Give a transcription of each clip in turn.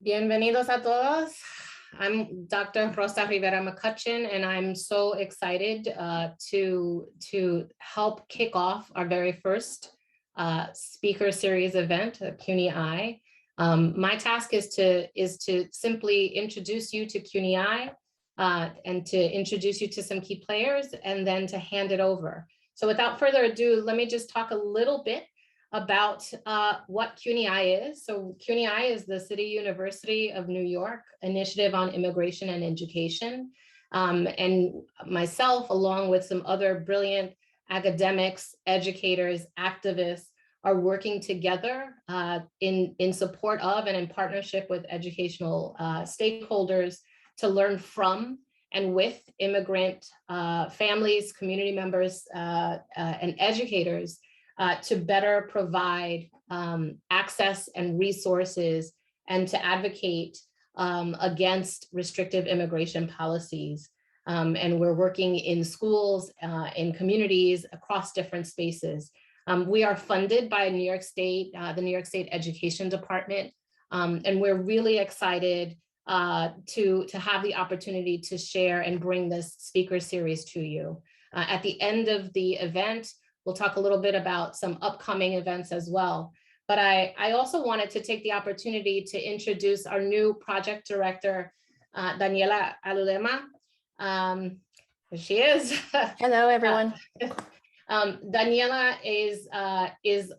Bienvenidos a todos. I'm Dr. Rosa Rivera McCutcheon, and I'm so excited to help kick off our very first speaker series event at CUNY IIE. My task is to simply introduce you to CUNY IIE and to introduce you to some key players, and then to hand it over. So without further ado, let me just talk a little bit about what CUNY IIE is. So CUNY IIE is the City University of New York Initiative on Immigration and Education. And myself, along with some other brilliant academics, educators, activists, are working together in support of and in partnership with educational stakeholders to learn from and with immigrant families, community members, and educators to better provide access and resources, and to advocate against restrictive immigration policies. And we're working in schools, in communities, across different spaces. We are funded by New York State, the New York State Education Department, and we're really excited to have the opportunity to share and bring this speaker series to you. At the end of the event, we'll talk a little bit about some upcoming events as well. But I also wanted to take the opportunity to introduce our new project director, Daniela Alulema. Here she is. Hello, everyone. Daniela is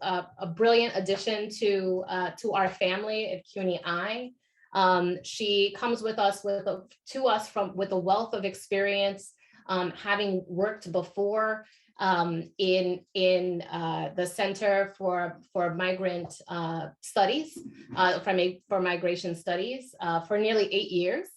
a brilliant addition to our family at CUNY IIE. She comes with us with a wealth of experience, having worked before in the Center for Migrant Studies, for Migration Studies for nearly 8 years.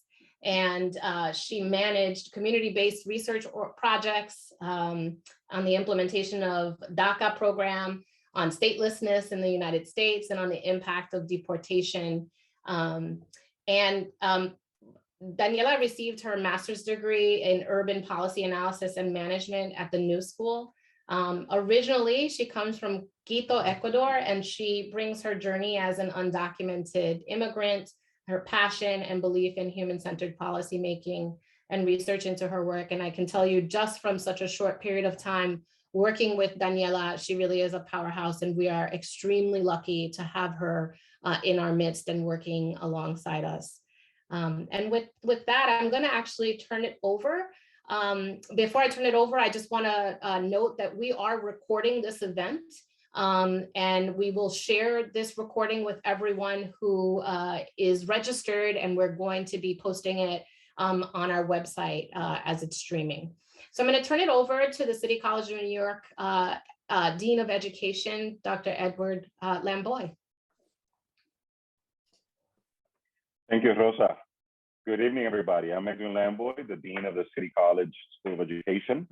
And she managed community-based research projects on the implementation of DACA program, on statelessness in the United States, and on the impact of deportation. Daniela received her master's degree in urban policy analysis and management at the New School. Originally, she comes from Quito, Ecuador, and she brings her journey as an undocumented immigrant, her passion and belief in human-centered policymaking and research into her work. And I can tell you, just from such a short period of time working with Daniela, she really is a powerhouse, and we are extremely lucky to have her in our midst and working alongside us. And with that, I'm going to actually turn it over. Before I turn it over, I just want to note that we are recording this event, and we will share this recording with everyone who is registered, and we're going to be posting it on our website as it's streaming. So I'm going to turn it over to the City College of New York Dean of Education, Dr. Edward Lamboy. Thank you, Rosa. Good evening, everybody. I'm Edwin Lamboy, the Dean of the City College School of Education.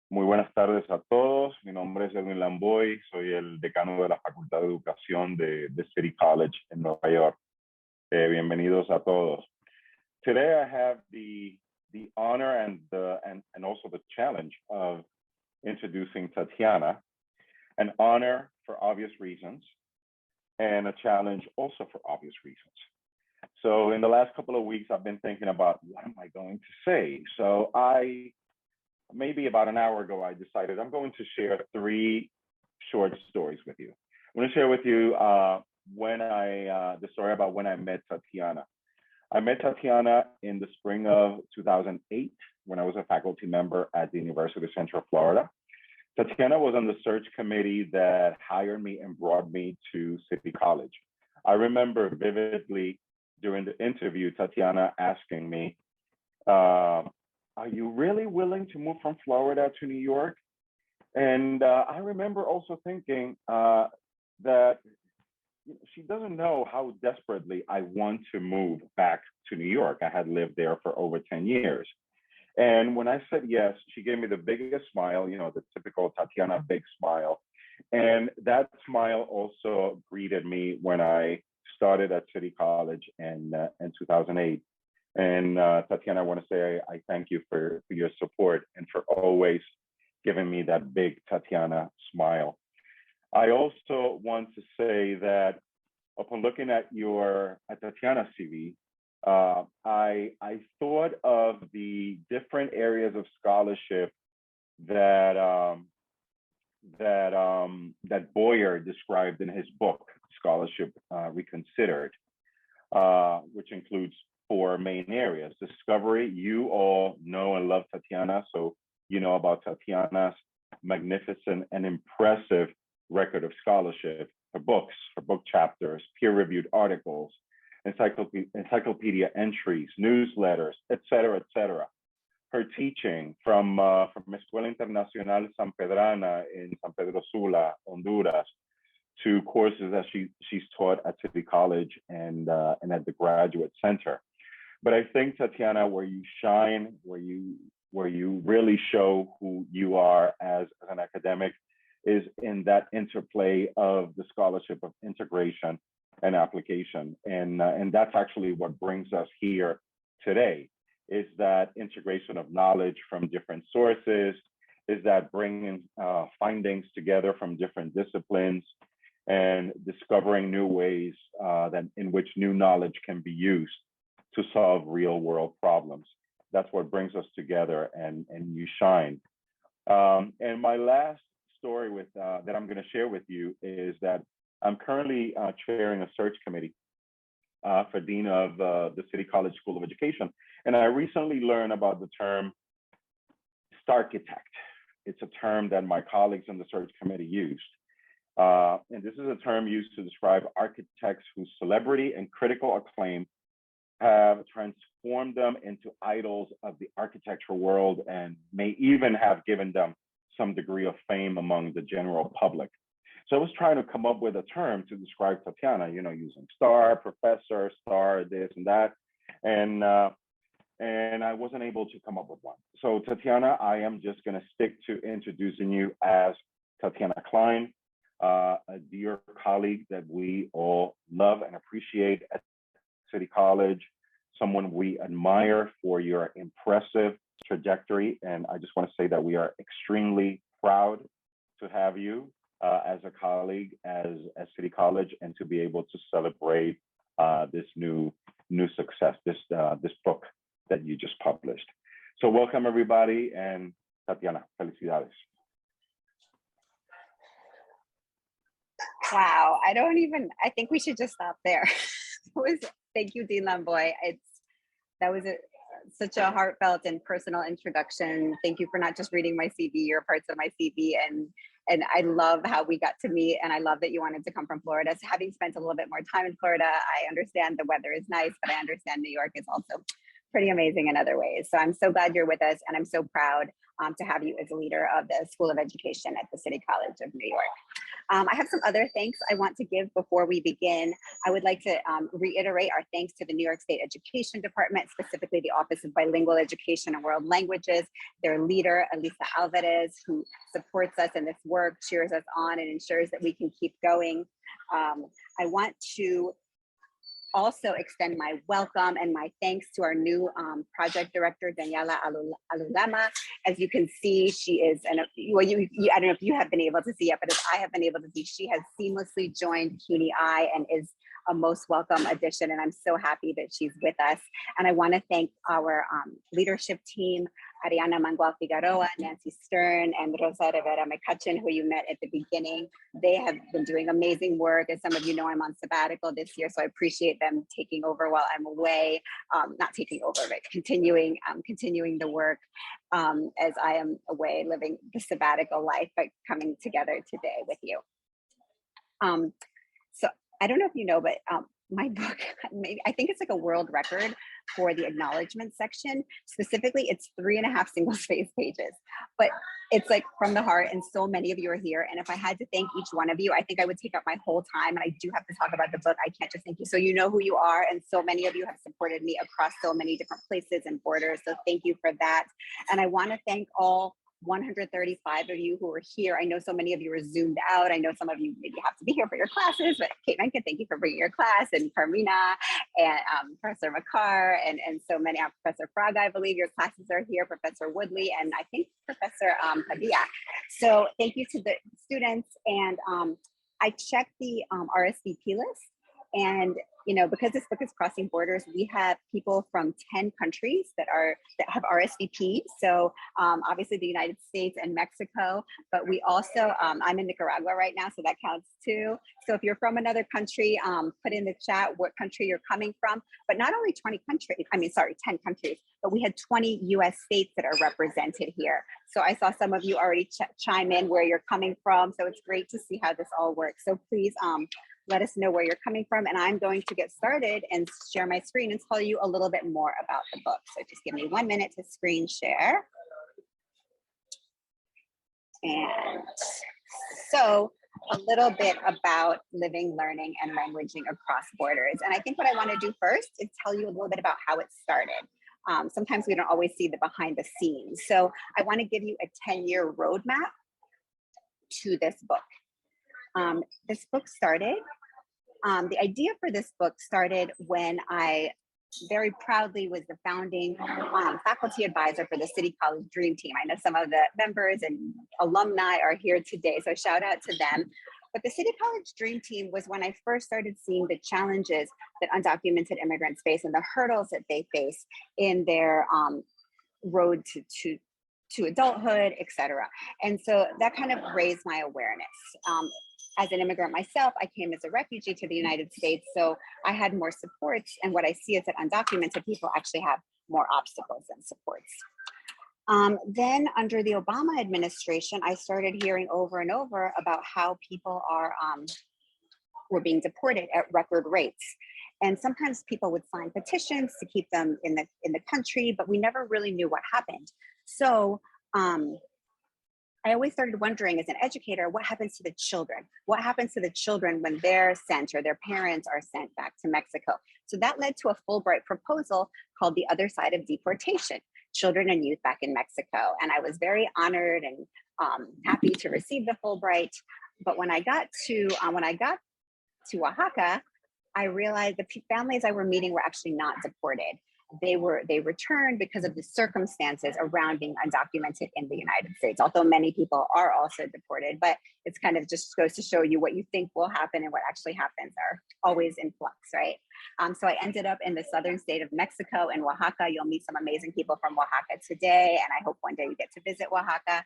Muy buenas tardes a todos. Mi nombre es Edwin Lamboy. Soy el decano de la Facultad de Educación de City College en Nueva York. Bienvenidos a todos. Today, I have the honor and also the challenge of introducing Tatyana, an honor for obvious reasons, and a challenge also for obvious reasons. So in the last couple of weeks, I've been thinking about what am I going to say? So maybe about an hour ago, I decided I'm going to share 3 short stories with you. I'm going to share with you the story about when I met Tatyana. I met Tatyana in the spring of 2008 when I was a faculty member at the University of Central Florida. Tatyana was on the search committee that hired me and brought me to City College. I remember vividly during the interview, Tatyana asking me, are you really willing to move from Florida to New York? And I remember also thinking that she doesn't know how desperately I want to move back to New York. I had lived there for over 10 years. And when I said yes, she gave me the biggest smile, the typical Tatyana big smile. And that smile also greeted me when I started at City College in 2008. And Tatyana, I want to say I thank you for your support and for always giving me that big Tatyana smile. I also want to say that upon looking at Tatyana's CV, I thought of the different areas of scholarship that Boyer described in his book, Scholarship Reconsidered, which includes 4 main areas. Discovery, you all know and love Tatyana, so you know about Tatyana's magnificent and impressive record of scholarship, her books, her book chapters, peer-reviewed articles, encyclopedia entries, newsletters, et cetera, her teaching from Escuela Internacional San Pedrana in San Pedro Sula, Honduras, to courses that she's taught at City College and at the Graduate Center. But I think, Tatyana, where you shine, where you really show who you are as an academic is in that interplay of the scholarship of integration and application. And that's actually what brings us here today, is that integration of knowledge from different sources, is that bringing findings together from different disciplines and discovering new ways in which new knowledge can be used to solve real world problems. That's what brings us together, and you shine. And my last story that I'm going to share with you is that I'm currently chairing a search committee for Dean of the City College School of Education. And I recently learned about the term starchitect. It's a term that my colleagues on the search committee used. And this is a term used to describe architects whose celebrity and critical acclaim have transformed them into idols of the architectural world and may even have given them some degree of fame among the general public. So I was trying to come up with a term to describe Tatyana, using star, professor, star, this and that. And I wasn't able to come up with one. So Tatyana, I am just going to stick to introducing you as Tatyana Kleyn, a dear colleague that we all love and appreciate at City College, someone we admire for your impressive trajectory. And I just want to say that we are extremely proud to have you as a colleague at City College, and to be able to celebrate this new success, this book that you just published. So welcome everybody, and Tatyana, felicidades. Wow, I think we should just stop there. Thank you, Dean Lamboy. That was such a heartfelt and personal introduction. Thank you for not just reading my CV, you're parts of my CV, and I love how we got to meet, and I love that you wanted to come from Florida. So having spent a little bit more time in Florida, I understand the weather is nice, but I understand New York is also pretty amazing in other ways. So I'm so glad you're with us, and I'm so proud to have you as a leader of the School of Education at the City College of New York. I have some other thanks I want to give before we begin. I would like to reiterate our thanks to the New York State Education Department, specifically the Office of Bilingual Education and World Languages, their leader, Elisa Alvarez, who supports us in this work, cheers us on, and ensures that we can keep going. I want to also extend my welcome and my thanks to our new project director, Daniela Alulama. As you can see, she is, I don't know if you have been able to see it, but as I have been able to see, she has seamlessly joined CUNY IIE and is a most welcome addition. And I'm so happy that she's with us. And I want to thank our leadership team, Ariana Mangual Figueroa, Nancy Stern, and Rosa Rivera McCutcheon, who you met at the beginning. They have been doing amazing work. As some of you know, I'm on sabbatical this year, so I appreciate them taking over while I'm away. Not taking over, but continuing the work as I am away, living the sabbatical life, but coming together today with you. So I don't know if you know, but my book, I think it's like a world record for the acknowledgement section. Specifically, it's 3.5 single-spaced pages, but it's like from the heart, and so many of you are here. And if I had to thank each one of you, I think I would take up my whole time, and I do have to talk about the book. I can't just thank you. So you know who you are, and so many of you have supported me across so many different places and borders. So thank you for that. And I want to thank all 135 of you who are here. I know so many of you are zoomed out. I know some of you maybe have to be here for your classes, but Kate Menken, thank you for bringing your class, and Carmina, and Professor McCarr, and so many, Professor Fraga, I believe your classes are here, Professor Woodley, and I think Professor Padilla. So thank you to the students. And I checked the RSVP list, And because this book is crossing borders, we have people from 10 countries that have RSVP. So obviously the United States and Mexico, but we also, I'm in Nicaragua right now, so that counts too. So if you're from another country, put in the chat what country you're coming from, but not only 10 countries, but we had 20 US states that are represented here. So I saw some of you already chime in where you're coming from. So it's great to see how this all works. So please, let us know where you're coming from, and I'm going to get started and share my screen and tell you a little bit more about the book. So just give me 1 minute to screen share. And so a little bit about living, learning, and languaging across borders. And I think what I want to do first is tell you a little bit about how it started. Sometimes we don't always see the behind the scenes. So I want to give you a 10-year roadmap to this book. This book started, the idea for this book started when I very proudly was the founding faculty advisor for the City College Dream Team. I know some of the members and alumni are here today, so shout out to them. But the City College Dream Team was when I first started seeing the challenges that undocumented immigrants face and the hurdles that they face in their road to adulthood, et cetera. And so that kind of raised my awareness. As an immigrant myself, I came as a refugee to the United States, so I had more supports. And what I see is that undocumented people actually have more obstacles than supports. Then under the Obama administration, I started hearing over and over about how people were being deported at record rates. And sometimes people would sign petitions to keep them in the country, but we never really knew what happened. So I always started wondering as an educator, what happens to the children? What happens to the children when they're sent or their parents are sent back to Mexico? So that led to a Fulbright proposal called The Other Side of Deportation, Children and Youth Back in Mexico. And I was very honored and happy to receive the Fulbright. But when I got to Oaxaca, I realized the families I were meeting were actually not deported. They returned because of the circumstances around being undocumented in the United States, although many people are also deported, but it's kind of just goes to show you what you think will happen and what actually happens are always in flux, right? So I ended up in the southern state of Mexico in Oaxaca. You'll meet some amazing people from Oaxaca today, and I hope one day you get to visit Oaxaca.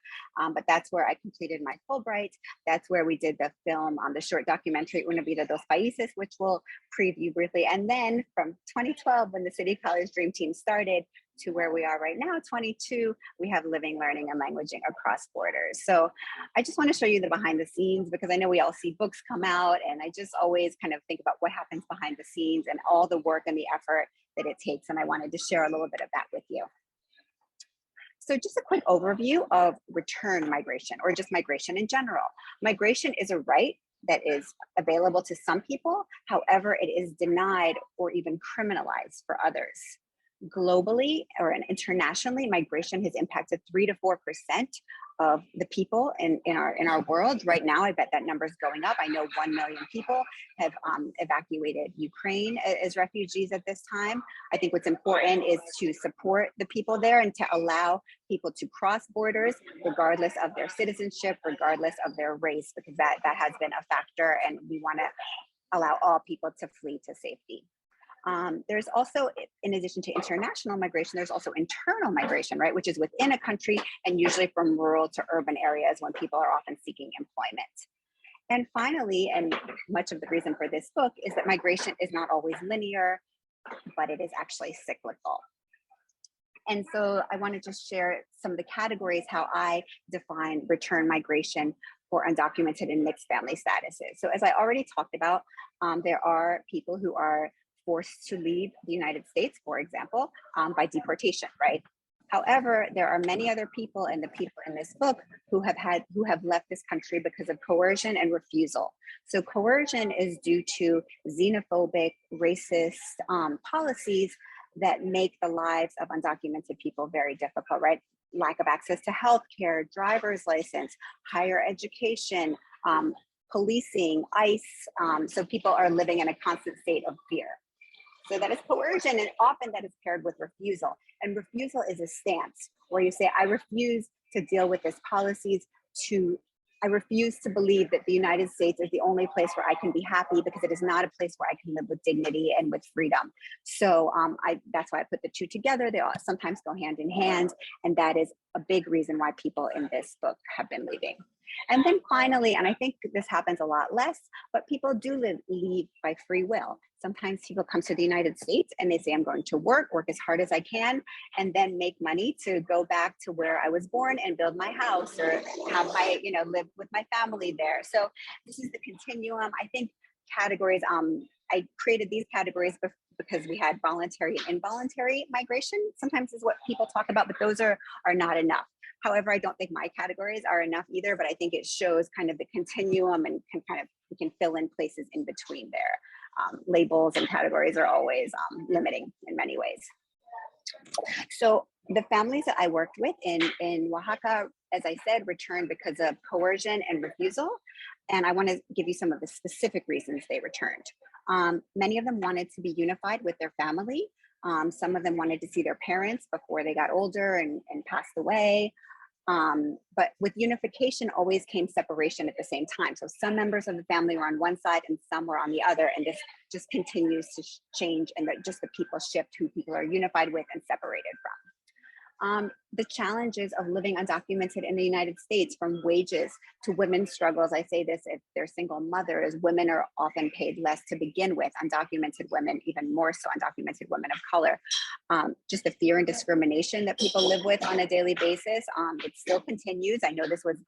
But that's where I completed my Fulbright. That's where we did the film on the short documentary Una Vida, Dos Países, which we'll preview briefly. And then from 2012, when the City College Dream Team started, to where we are right now, 22, we have living, learning, and languaging across borders. So I just want to show you the behind the scenes, because I know we all see books come out, and I just always kind of think about what happens behind the scenes and all the work and the effort that it takes. And I wanted to share a little bit of that with you. So just a quick overview of return migration, or just migration in general. Migration is a right that is available to some people. However, it is denied or even criminalized for others. Globally or internationally, migration has impacted 3 to 4% of the people in our world. Right now, I bet that number is going up. I know 1 million people have evacuated Ukraine as refugees at this time. I think what's important is to support the people there and to allow people to cross borders, regardless of their citizenship, regardless of their race, because that has been a factor, and we want to allow all people to flee to safety. There's also, in addition to international migration, there's also internal migration, right? Which is within a country and usually from rural to urban areas when people are often seeking employment. And finally, and much of the reason for this book is that migration is not always linear, but it is actually cyclical. And so I want to just share some of the categories, how I define return migration for undocumented and mixed family statuses. So as I already talked about, there are people who are forced to leave the United States, for example, by deportation, right? However, there are many other people, and the people in this book who have left this country because of coercion and refusal. So coercion is due to xenophobic, racist policies that make the lives of undocumented people very difficult, right? Lack of access to healthcare, driver's license, higher education, policing, ICE. So people are living in a constant state of fear. So that is coercion, and often that is paired with refusal. And refusal is a stance where you say, I refuse to deal with these policies to I refuse to believe that the United States is the only place where I can be happy, because it is not a place where I can live with dignity and with freedom. So that's why I put the two together. They all sometimes go hand in hand. And that is a big reason why people in this book have been leaving. And then finally, and I think this happens a lot less, but people do leave by free will. Sometimes people come to the United States and they say, I'm going to work as hard as I can, and then make money to go back to where I was born and build my house, or have my, live with my family there. So this is the continuum. I think categories, I created these categories because we had voluntary and involuntary migration. Sometimes is what people talk about, but those are not enough. However, I don't think my categories are enough either, but I think it shows kind of the continuum, and we can fill in places in between there. Labels and categories are always limiting in many ways. So the families that I worked with in Oaxaca, as I said, returned because of coercion and refusal. And I want to give you some of the specific reasons they returned. Many of them wanted to be unified with their family. Some of them wanted to see their parents before they got older and passed away. But with unification always came separation at the same time. So some members of the family were on one side and some were on the other. And this just continues to change, and just the people shift who people are unified with and separated from. The challenges of living undocumented in the United States, from wages to women's struggles. I say this, if they're single mothers, women are often paid less to begin with, undocumented women, even more so undocumented women of color. Just the fear and discrimination that people live with on a daily basis, it still continues. I know this was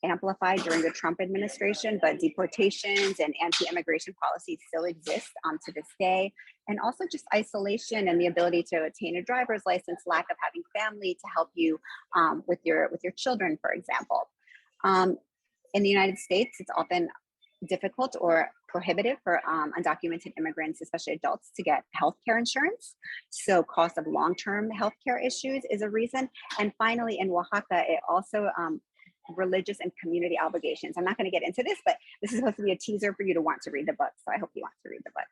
amplified during the Trump administration, but deportations and anti-immigration policies still exist to this day. And also just isolation and the ability to attain a driver's license, lack of having family to help you with your children, for example. In the United States, it's often difficult or prohibitive for undocumented immigrants, especially adults, to get healthcare insurance. So cost of long-term healthcare issues is a reason. And finally, in Oaxaca, it also religious and community obligations. I'm not going to get into this, but this is supposed to be a teaser for you to want to read the book. So I hope you want to read the book.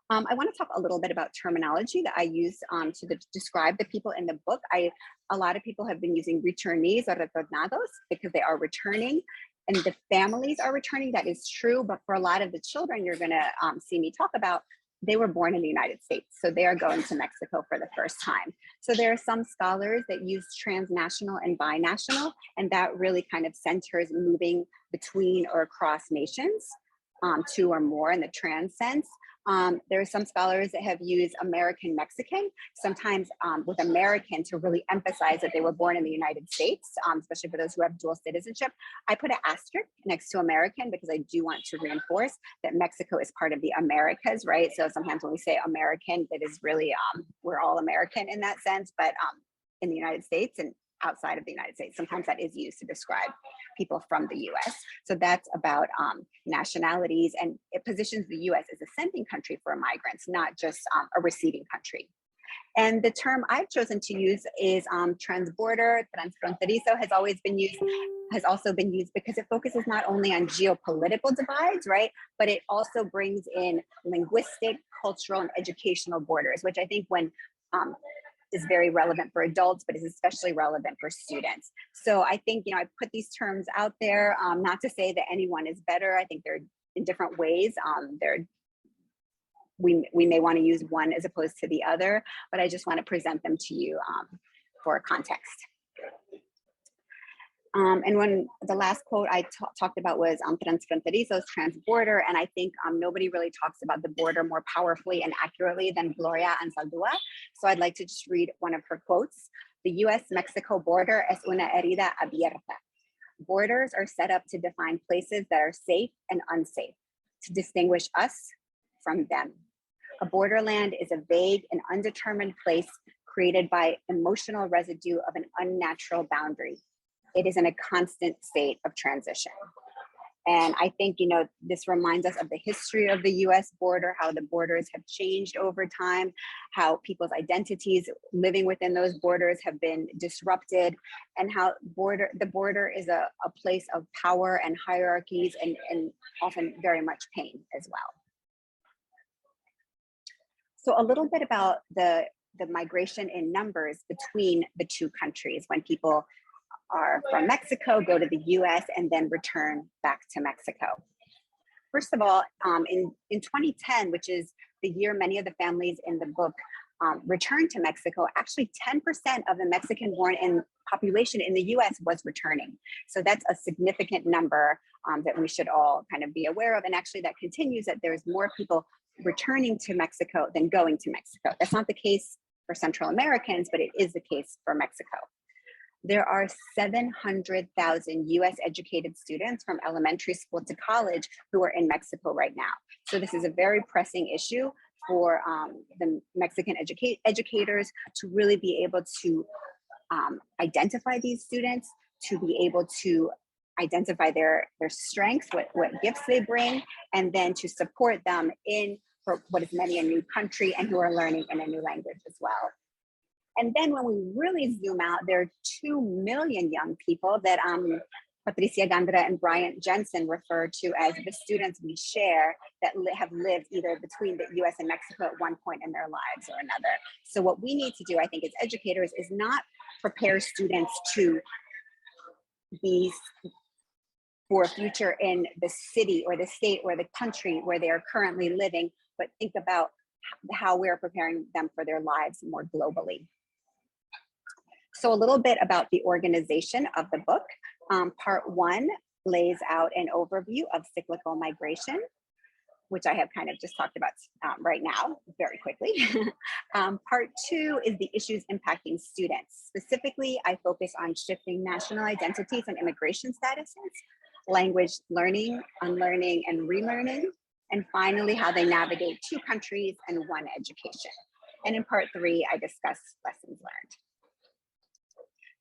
I want to talk a little bit about terminology that I use to describe the people in the book. A lot of people have been using returnees or retornados because they are returning, and the families are returning. That is true, but for a lot of the children you're going to see me talk about, they were born in the United States, so they are going to Mexico for the first time. So there are some scholars that use transnational and binational, and that really kind of centers moving between or across nations, two or more in the trans sense. There are some scholars that have used American Mexican, sometimes with American, to really emphasize that they were born in the United States, especially for those who have dual citizenship. I put an asterisk next to American because I do want to reinforce that Mexico is part of the Americas, right? So sometimes when we say American, that is really, we're all American in that sense, but in the United States and outside of the United States, sometimes that is used to describe people from the US. So that's about nationalities, and it positions the US as a sending country for migrants, not just a receiving country. And the term I've chosen to use is transborder. Transfronterizo has also been used because it focuses not only on geopolitical divides, right, but it also brings in linguistic, cultural, and educational borders, which I think is very relevant for adults, but is especially relevant for students. So I think, I put these terms out there, not to say that anyone is better. I think they're in different ways. We may want to use one as opposed to the other, but I just want to present them to you for context. And when the last quote I talked about was transfronterizos, transborder, and I think nobody really talks about the border more powerfully and accurately than Gloria Anzaldúa. So I'd like to just read one of her quotes. The US-Mexico border es una herida abierta. Borders are set up to define places that are safe and unsafe, to distinguish us from them. A borderland is a vague and undetermined place created by emotional residue of an unnatural boundary. It is in a constant state of transition. And I think, this reminds us of the history of the US border, how the borders have changed over time, how people's identities living within those borders have been disrupted, and how the border is a place of power and hierarchies and often very much pain as well. So a little bit about the migration in numbers between the two countries when people are from Mexico, go to the US, and then return back to Mexico. First of all, in 2010, which is the year many of the families in the book returned to Mexico, actually 10% of the Mexican-born population in the US was returning. So that's a significant number that we should all kind of be aware of. And actually that continues, that there's more people returning to Mexico than going to Mexico. That's not the case for Central Americans, but it is the case for Mexico. There are 700,000 US educated students from elementary school to college who are in Mexico right now. So this is a very pressing issue for the Mexican educators to really be able to identify these students, to be able to identify their strengths, what gifts they bring, and then to support them in for what is many a new country and who are learning in a new language as well. And then when we really zoom out, there are 2 million young people that Patricia Gandra and Bryant Jensen refer to as the students we share that have lived either between the US and Mexico at one point in their lives or another. So what we need to do, I think, as educators is not prepare students to be for a future in the city or the state or the country where they are currently living, but think about how we're preparing them for their lives more globally. So a little bit about the organization of the book. Part 1 lays out an overview of cyclical migration, which I have kind of just talked about right now, very quickly. Part 2 is the issues impacting students. Specifically, I focus on shifting national identities and immigration statuses, language learning, unlearning, and relearning, and finally, how they navigate 2 countries and 1 education. And in part 3, I discuss lessons learned.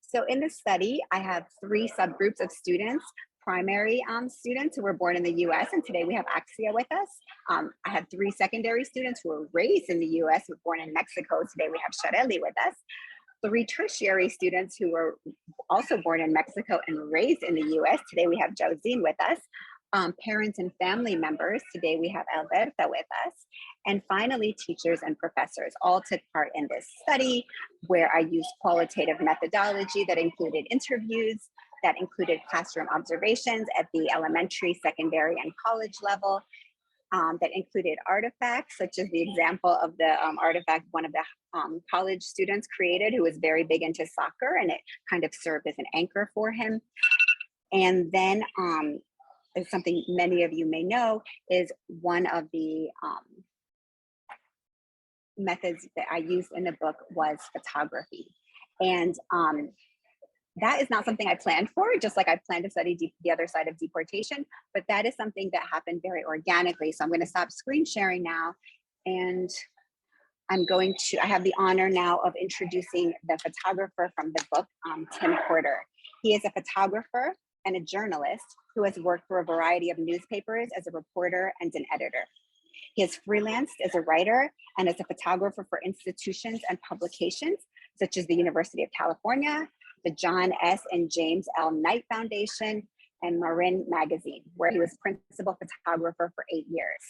So in this study, I have 3 subgroups of students: primary students who were born in the US, and today we have Axia with us. I had 3 secondary students who were raised in the US, who were born in Mexico. Today we have Shareli with us. 3 tertiary students who were also born in Mexico and raised in the US. Today we have Yauzin with us. Parents and family members. Today we have Alberta with us. And finally, teachers and professors all took part in this study where I used qualitative methodology that included interviews, that included classroom observations at the elementary, secondary, and college level, that included artifacts, such as the example of the artifact one of the college students created, who was very big into soccer, and it kind of served as an anchor for him. And then is something many of you may know, is one of the methods that I used in the book was photography. And that is not something I planned for, just like I planned to study the other side of deportation, but that is something that happened very organically. So I'm going to stop screen sharing now, and I have the honor now of introducing the photographer from the book, Tim Porter. He is a photographer and a journalist who has worked for a variety of newspapers as a reporter and an editor. He has freelanced as a writer and as a photographer for institutions and publications, such as the University of California, the John S. and James L. Knight Foundation, and Marin magazine, where he was principal photographer for 8 years.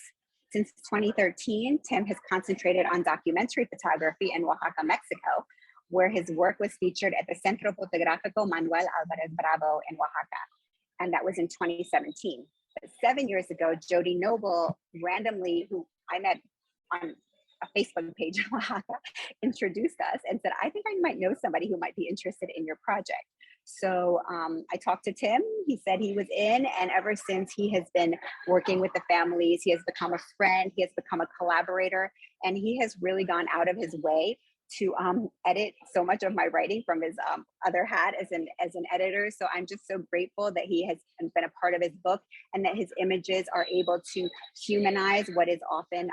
Since 2013, Tim has concentrated on documentary photography in Oaxaca, Mexico, where his work was featured at the Centro Fotográfico Manuel Álvarez Bravo in Oaxaca, and that was in 2017. But 7 years ago, Jody Noble randomly, who I met on a Facebook page in Oaxaca, introduced us and said, I think I might know somebody who might be interested in your project. So I talked to Tim, he said he was in, and ever since he has been working with the families, he has become a friend, he has become a collaborator, and he has really gone out of his way to edit so much of my writing from his other hat as an editor. So I'm just so grateful that he has been a part of his book and that his images are able to humanize what is often,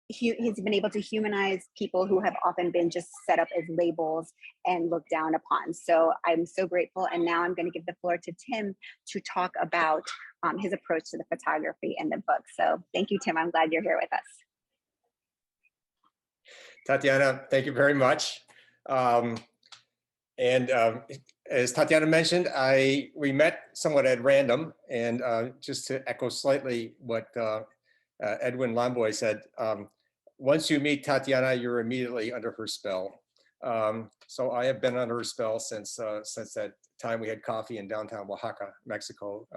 he's been able to humanize people who have often been just set up as labels and looked down upon. So I'm so grateful. And now I'm going to give the floor to Tim to talk about his approach to the photography in the book. So thank you, Tim. I'm glad you're here with us. Tatyana, thank you very much. As Tatyana mentioned, we met somewhat at random, and just to echo slightly what Edwin Lamboy said, once you meet Tatyana, you're immediately under her spell. So I have been under a spell since that time we had coffee in downtown Oaxaca, Mexico,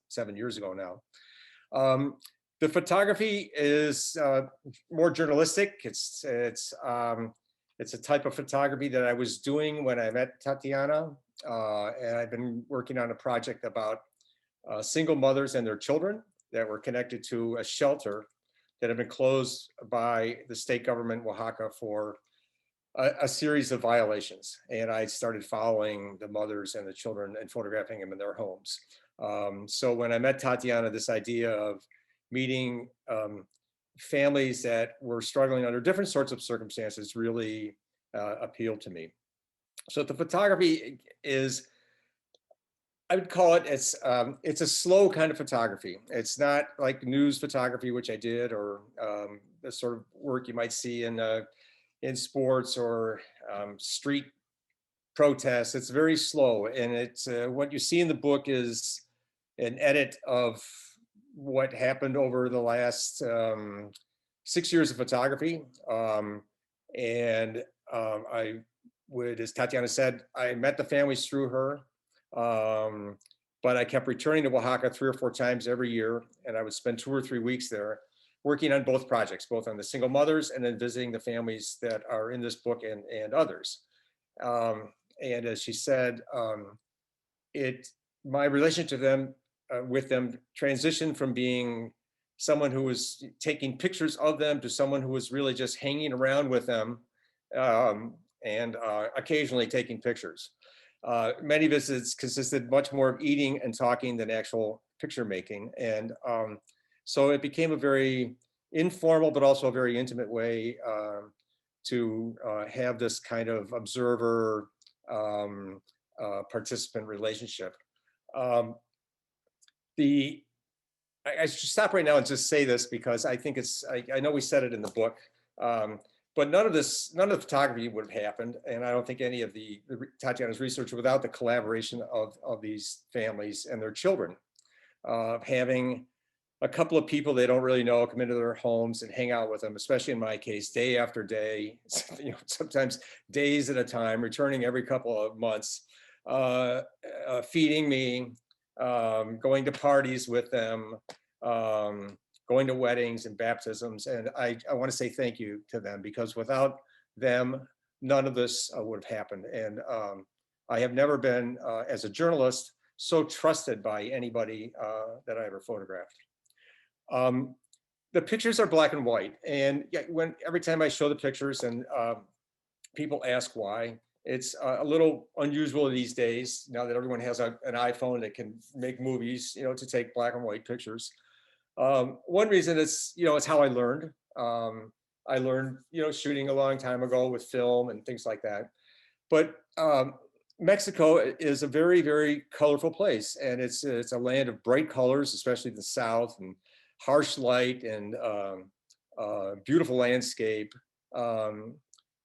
7 years ago now. The photography is more journalistic. It's a type of photography that I was doing when I met Tatyana, and I've been working on a project about single mothers and their children that were connected to a shelter that had been closed by the state government, Oaxaca, for a series of violations. And I started following the mothers and the children and photographing them in their homes. So when I met Tatyana, this idea of meeting families that were struggling under different sorts of circumstances really appealed to me. So the photography is, I would call it, it's a slow kind of photography. It's not like news photography, which I did, or the sort of work you might see in sports or street protests. It's very slow, and it's what you see in the book is an edit of what happened over the last 6 years of photography. I would, as Tatyana said, I met the families through her, but I kept returning to Oaxaca 3 or 4 times every year, and I would spend 2 or 3 weeks there working on both projects, both on the single mothers and then visiting the families that are in this book and others. And as she said, my relationship to them, with them transitioned from being someone who was taking pictures of them to someone who was really just hanging around with them and occasionally taking pictures. Many visits consisted much more of eating and talking than actual picture making. And so it became a very informal, but also a very intimate way to have this kind of observer participant relationship. I should stop right now and just say this because I think I know we said it in the book, but none of the photography would have happened, and I don't think any of Tatyana's research without the collaboration of these families and their children, having a couple of people they don't really know come into their homes and hang out with them, especially in my case, day after day, sometimes days at a time, returning every couple of months, feeding me, going to parties with them, going to weddings and baptisms. And I want to say thank you to them, because without them, none of this would have happened. And I have never been, as a journalist, so trusted by anybody that I ever photographed. The pictures are black and white. And every time I show the pictures and people ask why, it's a little unusual these days, now that everyone has an iPhone that can make movies, to take black and white pictures. One reason it's how I learned. I learned, shooting a long time ago with film and things like that. But Mexico is a very, very colorful place, and it's a land of bright colors, especially the South, and harsh light and beautiful landscape.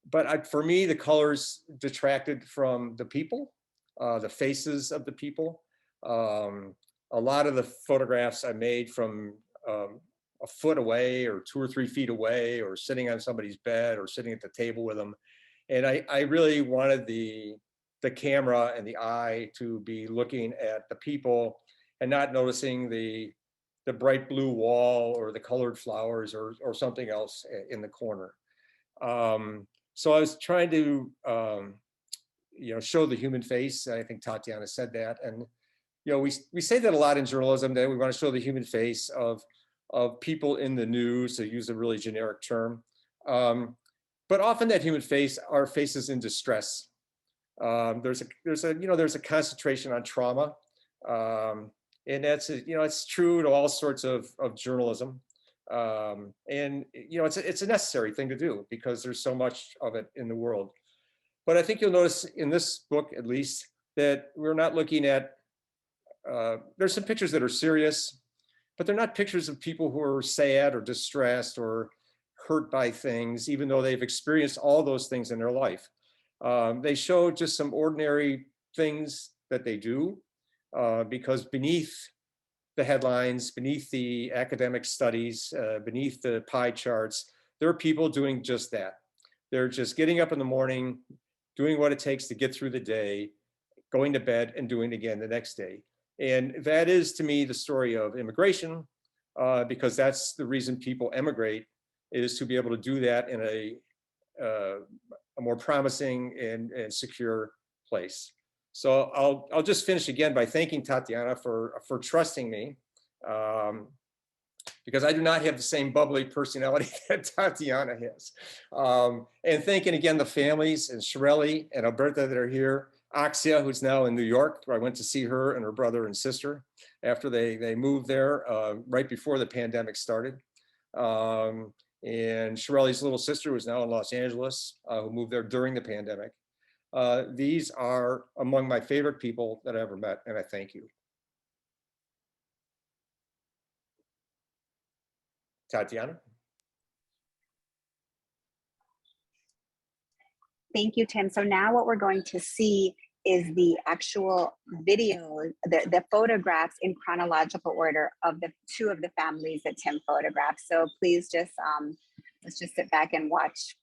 But for me, the colors detracted from the people, the faces of the people. A lot of the photographs I made from a foot away or 2 or 3 feet away, or sitting on somebody's bed or sitting at the table with them. And I really wanted the camera and the eye to be looking at the people and not noticing the bright blue wall or the colored flowers or something else in the corner. So I was trying to, show the human face. I think Tatyana said that. And, we say that a lot in journalism, that we want to show the human face of people in the news, to use a really generic term. But often that human face are faces in distress. There's a concentration on trauma. And that's, it's true to all sorts of journalism. And it's a necessary thing to do, because there's so much of it in the world. But I think you'll notice in this book, at least, that we're not looking at, there's some pictures that are serious, but they're not pictures of people who are sad or distressed or hurt by things, even though they've experienced all those things in their life. They show just some ordinary things that they do, because beneath the headlines, beneath the academic studies, beneath the pie charts, there are people doing just that. They're just getting up in the morning, doing what it takes to get through the day, going to bed and doing it again the next day. And that is, to me, the story of immigration, because that's the reason people emigrate, is to be able to do that in a more promising and secure place. So I'll just finish again by thanking Tatyana for trusting me, because I do not have the same bubbly personality that Tatyana has. And thanking again the families and Shirley and Alberta that are here, Axia, who's now in New York, where I went to see her and her brother and sister after they moved there right before the pandemic started. And Shirley's little sister, who's now in Los Angeles, who moved there during the pandemic. These are among my favorite people that I ever met, and I thank you. Tatyana? Thank you, Tim. So now what we're going to see is the actual video, the photographs in chronological order of the two of the families that Tim photographed. So please just, let's just sit back and watch.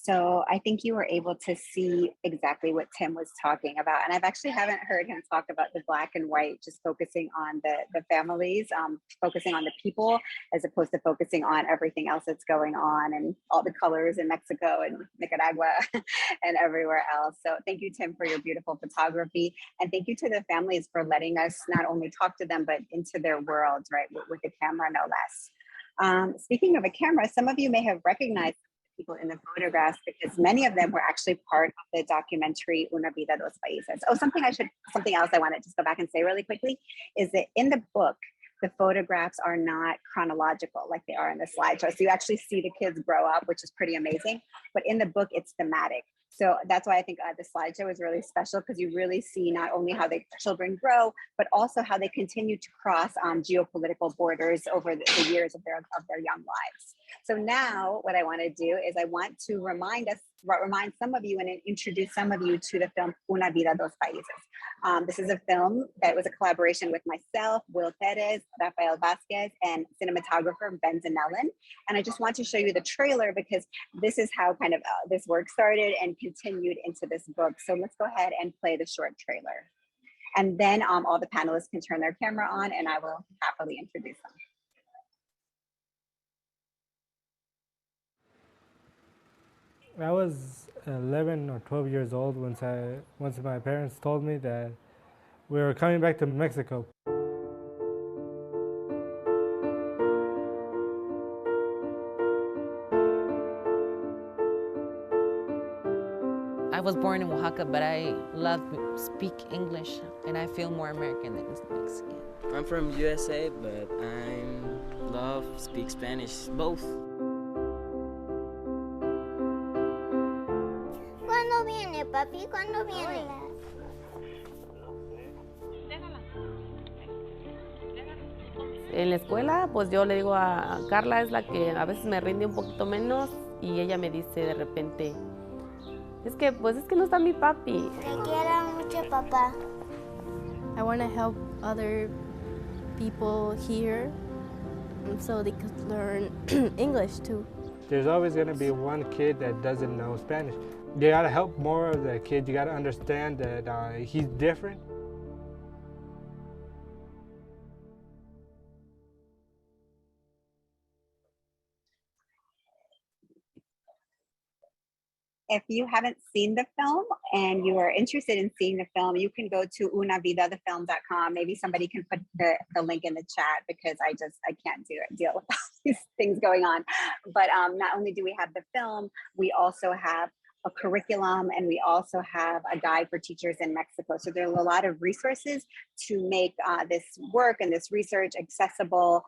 So I think you were able to see exactly what Tim was talking about. And I've actually haven't heard him talk about the black and white, just focusing on the families, focusing on the people, as opposed to focusing on everything else that's going on and all the colors in Mexico and Nicaragua and everywhere else. So thank you, Tim, for your beautiful photography. And thank you to the families for letting us not only talk to them, but into their worlds, right, with the camera, no less. Speaking of a camera, some of you may have recognized people in the photographs because many of them were actually part of the documentary Una Vida, Dos Países. Oh, something else I want to just go back and say really quickly is that in the book, the photographs are not chronological like they are in the slideshow. So you actually see the kids grow up, which is pretty amazing. But in the book, it's thematic. So that's why I think the slideshow is really special, because you really see not only how the children grow, but also how they continue to cross geopolitical borders over the years of their young lives. So now what I want to do is I want to remind some of you and introduce some of you to the film Una Vida, Dos Países. This is a film that was a collaboration with myself, Will Perez, Rafael Vasquez, and cinematographer Ben Zanellen. And I just want to show you the trailer because this is how kind of this work started and continued into this book. So let's go ahead and play the short trailer. And then all the panelists can turn their camera on and I will happily introduce them. I was 11 or 12 years old once my parents told me that we were coming back to Mexico. I was born in Oaxaca, but I love speak English, and I feel more American than Mexican. I'm from USA, but I love speak Spanish, both. ¿Cuándo viene, papi? ¿Cuándo viene? En la escuela, pues yo le digo a Carla, es la que a veces me rinde un poquito menos, y ella me dice de repente, es que no está mi papi. Te quiero mucho, papá. I want to help other people here so they could learn English too. There's always going to be one kid that doesn't know Spanish. You got to help more of the kid. You got to understand that he's different. If you haven't seen the film and you are interested in seeing the film, you can go to unavidathefilm.com. Maybe somebody can put the link in the chat because I can't deal with all these things going on. But not only do we have the film, we also have a curriculum and we also have a guide for teachers in Mexico. So there's a lot of resources to make this work and this research accessible,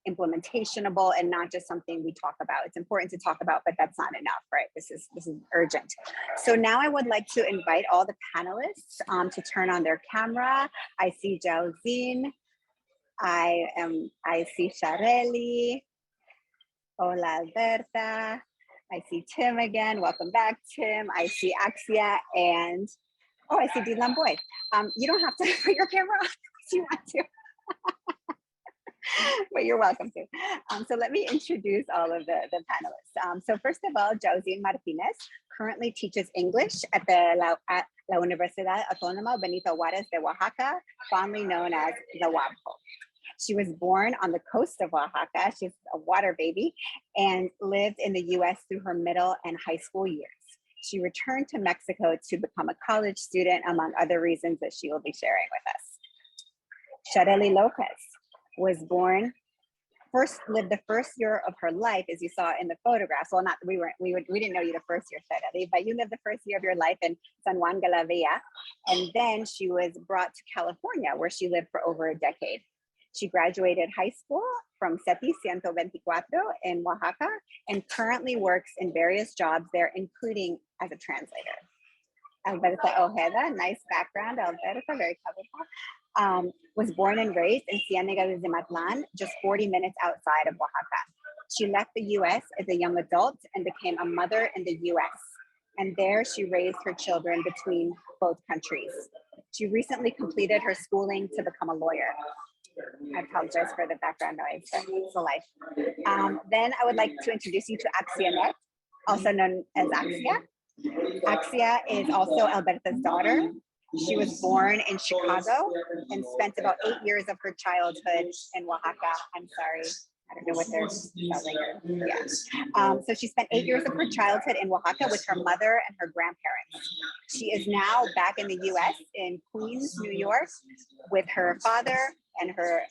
implementationable, and not just something we talk about. It's important to talk about, but that's not enough, right? This is urgent. So now I would like to invite all the panelists to turn on their camera. I see Yauzin. I see Shareli. Hola, Alberta. I see Tim again. Welcome back, Tim. I see Axia and I see Dylan Boyd. You don't have to put your camera on if you want to. But you're welcome to. So let me introduce all of the panelists. So first of all, Yauzin Martínez currently teaches English at La Universidad Autónoma Benito Juárez de Oaxaca, fondly known as the UABJO. She was born on the coast of Oaxaca. She's a water baby and lived in the US through her middle and high school years. She returned to Mexico to become a college student, among other reasons that she will be sharing with us. Shareli López was born, lived the first year of her life, as you saw in the photographs. Well, we didn't know you the first year, Shareli, but you lived the first year of your life in San Juan, Guelavía. And then she was brought to California, where she lived for over a decade. She graduated high school from CETI 124 in Oaxaca and currently works in various jobs there, including as a translator. Alberta Ojeda, nice background, Alberta, very colorful. Was born and raised in Ciénega, Zimatlán, just 40 minutes outside of Oaxaca. She left the US as a young adult and became a mother in the US. And there she raised her children between both countries. She recently completed her schooling to become a lawyer. I apologize for the background noise, but it's the life. Then I would like to introduce you to Axianeydt. also known as Axia. Axia is also Alberta's daughter. She was born in Chicago and spent about 8 years of her childhood in Oaxaca. I'm sorry, I don't know what they're spelling. Yeah. So she spent 8 years of her childhood in Oaxaca with her mother and her grandparents. She is now back in the US in Queens, New York, with her father and her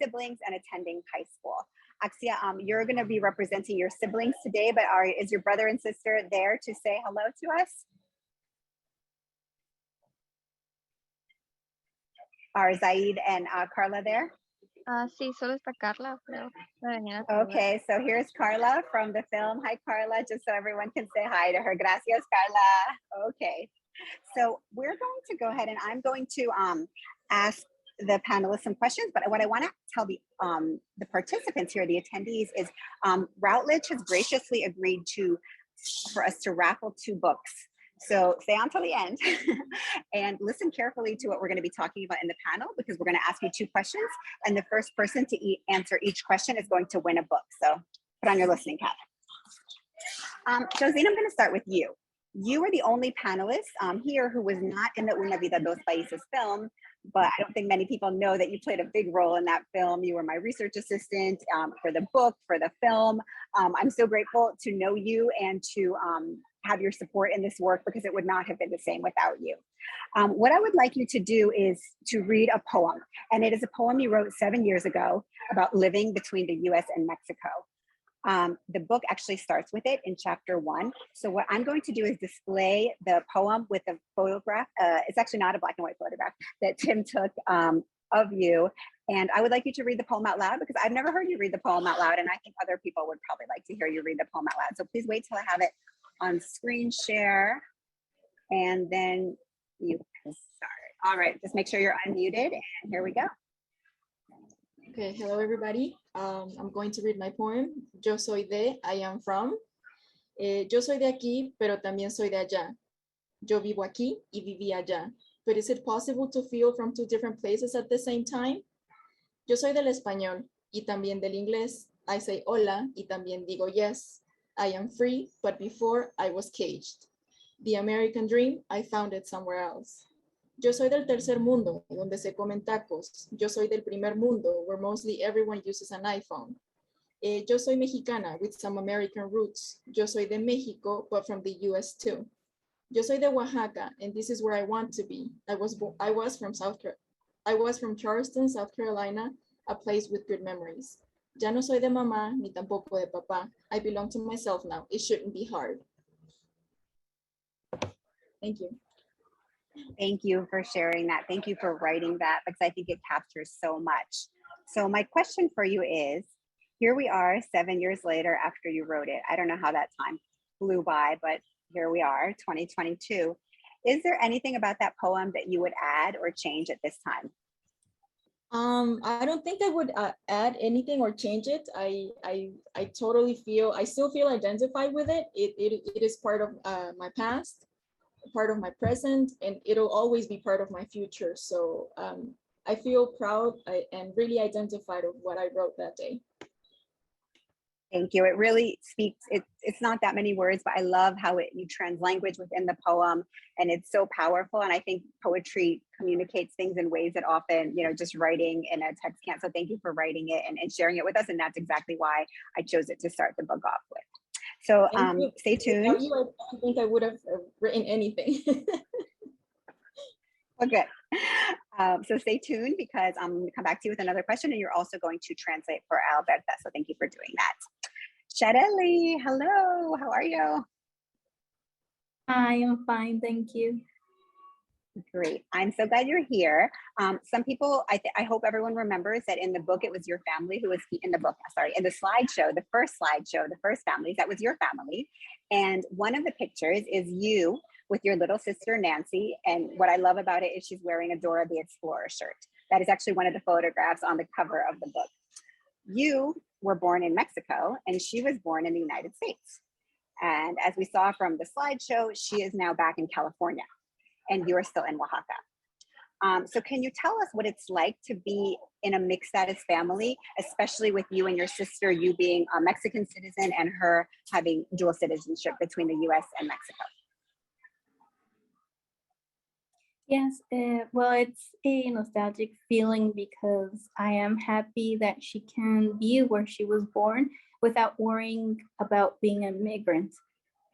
siblings and attending high school. Axia, you're going to be representing your siblings today, but is your brother and sister there to say hello to us? Are Zaid and Carla there? Sí, solo está Carla, pero okay, so here's Carla from the film. Hi, Carla, just so everyone can say hi to her. Gracias, Carla. Okay, so we're going to go ahead and I'm going to ask the panelists some questions, but what I want to tell the participants here, the attendees, is Routledge has graciously agreed for us to raffle 2 books. So stay on till the end and listen carefully to what we're going to be talking about in the panel, because we're going to ask you 2 questions, and the first person to answer each question is going to win a book. So put on your listening cap. Yauzin, I'm going to start with you. You were the only panelist here who was not in the Una Vida Dos Países film, but I don't think many people know that you played a big role in that film. You were my research assistant for the book, for the film. I'm so grateful to know you and to have your support in this work, because it would not have been the same without you. What I would like you to do is to read a poem, and it is a poem you wrote 7 years ago about living between the US and Mexico. The book actually starts with it in chapter 1. So what I'm going to do is display the poem with a photograph. It's actually not a black and white photograph that Tim took of you. And I would like you to read the poem out loud, because I've never heard you read the poem out loud, and I think other people would probably like to hear you read the poem out loud. So please wait till I have it on screen share, and then you can start. All right, just make sure you're unmuted, and here we go. Okay, hello everybody. I'm going to read my poem. Yo soy de, I am from. Yo soy de aquí, pero también soy de allá. Yo vivo aquí y viví allá. But is it possible to feel from 2 different places at the same time? Yo soy del español y también del inglés. I say hola y también digo yes. I am free, but before I was caged. The American dream, I found it somewhere else. Yo soy del tercer mundo, donde se comen tacos. Yo soy del primer mundo, where mostly everyone uses an iPhone. Yo soy mexicana with some American roots. Yo soy de Mexico, but from the US too. Yo soy de Oaxaca, and this is where I want to be. I was from Charleston, South Carolina, a place with good memories. Ya no soy de mamá, ni tampoco de papá. I belong to myself now. It shouldn't be hard. Thank you. Thank you for sharing that. Thank you for writing that, because I think it captures so much. So my question for you is, here we are 7 years later after you wrote it. I don't know how that time flew by, but here we are, 2022. Is there anything about that poem that you would add or change at this time? I don't think I would add anything or change it. I totally feel, I still feel identified with it. It is part of my past, part of my present, and it'll always be part of my future. So I feel proud and really identified with what I wrote that day. Thank you. It really speaks, it's not that many words, but I love how you trans language within the poem, and it's so powerful. And I think poetry communicates things in ways that often, just writing in a text can't. So thank you for writing it and sharing it with us. And that's exactly why I chose it to start the book off with. So stay tuned. Without you, I don't think I would have written anything. Well, good. So stay tuned, because I'm going to come back to you with another question, and you're also going to translate for Alberta. So thank you for doing that. Shareli, hello, how are you? I am fine, thank you. Great. I'm so glad you're here. Some people, I hope everyone remembers that in the book, it was your family who was in the book, sorry, in the slideshow, the first families, that was your family. And one of the pictures is you with your little sister, Nancy. And what I love about it is she's wearing a Dora the Explorer shirt. That is actually one of the photographs on the cover of the book. You were born in Mexico, and she was born in the United States. And as we saw from the slideshow, she is now back in California, and you are still in Oaxaca. So can you tell us what it's like to be in a mixed status family, especially with you and your sister, you being a Mexican citizen and her having dual citizenship between the US and Mexico? Yes, well, it's a nostalgic feeling because I am happy that she can be where she was born without worrying about being a migrant.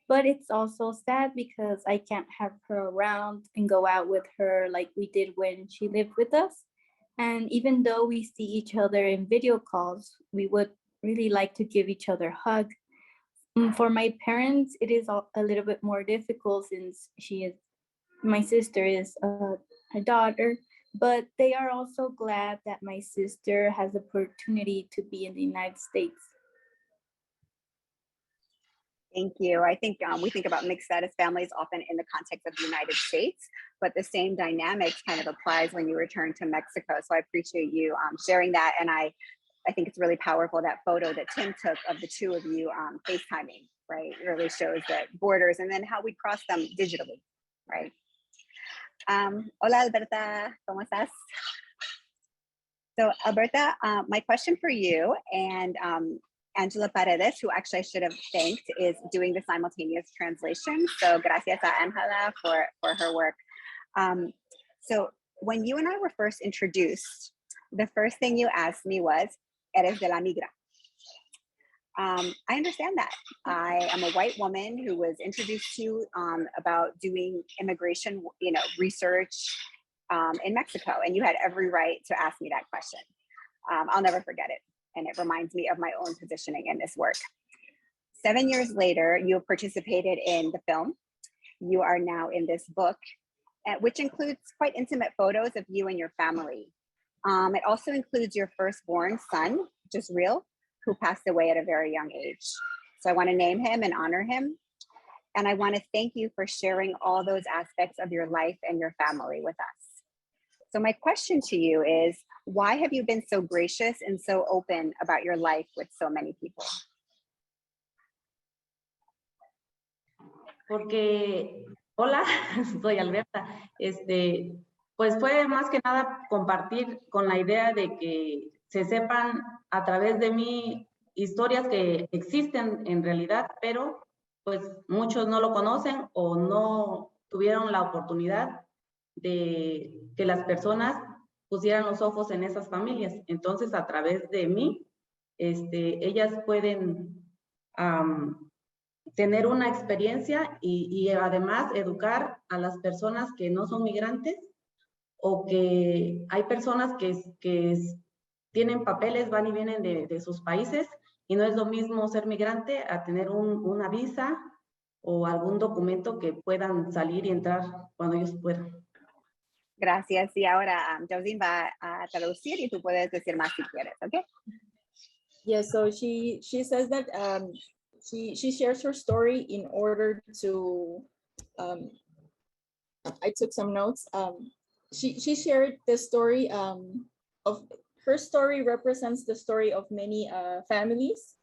But it's also sad because I can't have her around and go out with her like we did when she lived with us. And even though we see each other in video calls, we would really like to give each other a hug. For my parents, it is a little bit more difficult since my sister is a daughter, but they are also glad that my sister has the opportunity to be in the United States. Thank you. I think we think about mixed status families often in the context of the United States, but the same dynamics kind of applies when you return to Mexico. So I appreciate you sharing that. And I think it's really powerful, that photo that Tim took of the two of you FaceTiming, right? It really shows the borders and then how we cross them digitally, right? Hola, Alberta, ¿cómo estás? So Alberta, my question for you and Angela Paredes, who actually I should have thanked, is doing the simultaneous translation. So gracias a Angela for her work. So when you and I were first introduced, the first thing you asked me was, ¿Eres de la migra? I understand that. I am a white woman who was introduced to about doing immigration, research in Mexico, and you had every right to ask me that question. I'll never forget it. And it reminds me of my own positioning in this work. 7 years later, you have participated in the film. You are now in this book, which includes quite intimate photos of you and your family. It also includes your firstborn son, Jisrael, who passed away at a very young age. So I want to name him and honor him. And I want to thank you for sharing all those aspects of your life and your family with us. So my question to you is, why have you been so gracious and so open about your life with so many people? Porque, hola, soy Alberta. Pues fue más que nada compartir con la idea de que se sepan a través de mí historias que existen en realidad, pero pues muchos no lo conocen o no tuvieron la oportunidad de que las personas pusieran los ojos en esas familias. Entonces, a través de mí, ellas pueden tener una experiencia y además educar a las personas que no son migrantes o que hay personas que tienen papeles, van y vienen de sus países y no es lo mismo ser migrante a tener una visa o algún documento que puedan salir y entrar cuando ellos puedan. Gracias. Y ahora Yauzin va a traducir y tú puedes decir más si quieres, ¿ok? Yes, so she says that she shares her story in order to, I took some notes. She shared the story of, her story represents the story of many families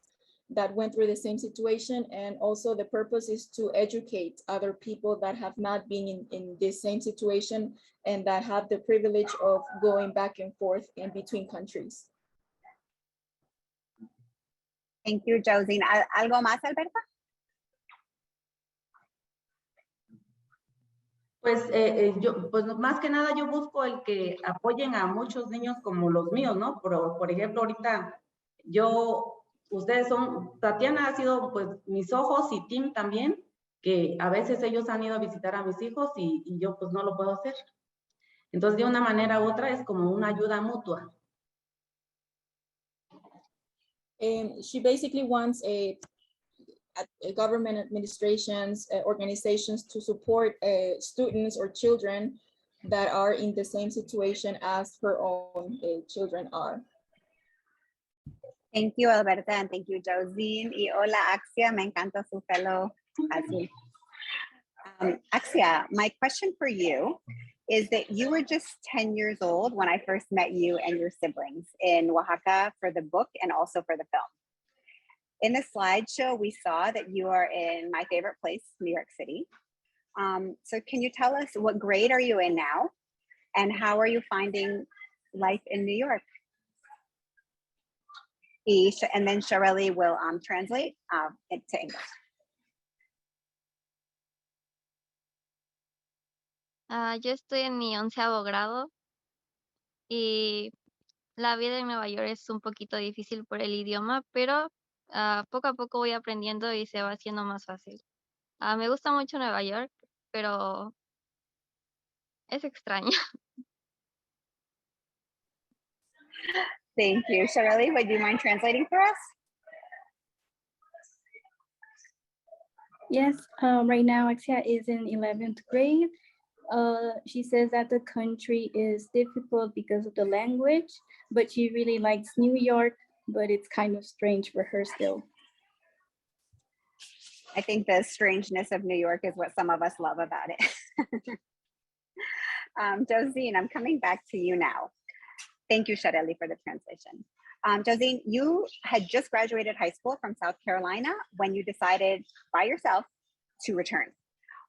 that went through the same situation, and also the purpose is to educate other people that have not been in this same situation and that have the privilege of going back and forth in between countries. Thank you, Yauzin. ¿Algo más, Alberta? Pues pues más que nada yo busco el que apoyen a muchos niños como los míos, ¿no? Por ejemplo, ahorita ustedes son, Tatyana ha sido pues mis ojos y Tim también, que a veces ellos han ido a visitar a mis hijos y yo pues no lo puedo hacer. Entonces de una manera u otra es como una ayuda mutua. She basically wants a government administrations, organizations to support students or children that are in the same situation as her own children are. Thank you, Alberta, and thank you, Yauzin. Y hola, Axia, me encanta su pelo azul. Axia, my question for you is that you were just 10 years old when I first met you and your siblings in Oaxaca for the book and also for the film. In the slideshow, we saw that you are in my favorite place, New York City. So can you tell us what grade are you in now? And how are you finding life in New York? And then Shareli will translate into English. Yo estoy en mi 11º grado y la vida en Nueva York es un poquito difícil por el idioma, pero poco a poco voy aprendiendo y se va haciendo más fácil. Me gusta mucho Nueva York, pero es extraño. Thank you. Shareli, would you mind translating for us? Yes, right now Axia is in 11th grade. She says that the country is difficult because of the language, but she really likes New York, but it's kind of strange for her still. I think the strangeness of New York is what some of us love about it. Yauzin, I'm coming back to you now. Thank you, Shareli, for the translation. Yauzin, you had just graduated high school from South Carolina when you decided by yourself to return.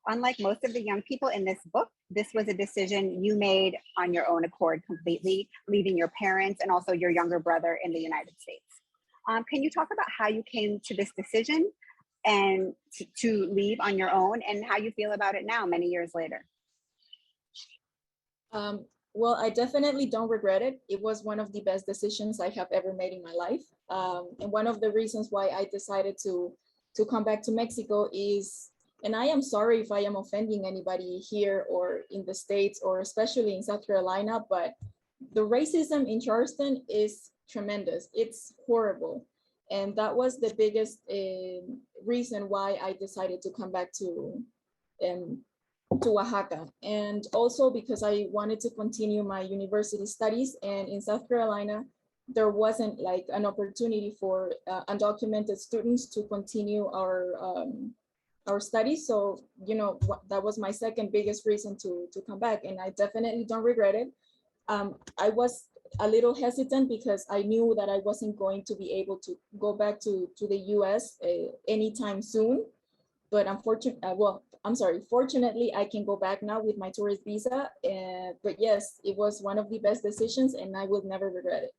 Unlike most of the young people in this book, this was a decision you made on your own accord completely, leaving your parents and also your younger brother in the United States. Can you talk about how you came to this decision and to leave on your own and how you feel about it now, many years later? Well, I definitely don't regret it. It was one of the best decisions I have ever made in my life. And one of the reasons why I decided to come back to Mexico is, and I am sorry if I am offending anybody here or in the States or especially in South Carolina, but the racism in Charleston is tremendous. It's horrible. And that was the biggest reason why I decided to come back to Oaxaca. And also because I wanted to continue my university studies, and in South Carolina, there wasn't like an opportunity for undocumented students to continue our studies. So, you know, that was my second biggest reason to come back, and I definitely don't regret it. I was a little hesitant because I knew that I wasn't going to be able to go back to the US anytime soon. But fortunately, I can go back now with my tourist visa. But yes, it was one of the best decisions and I would never regret it.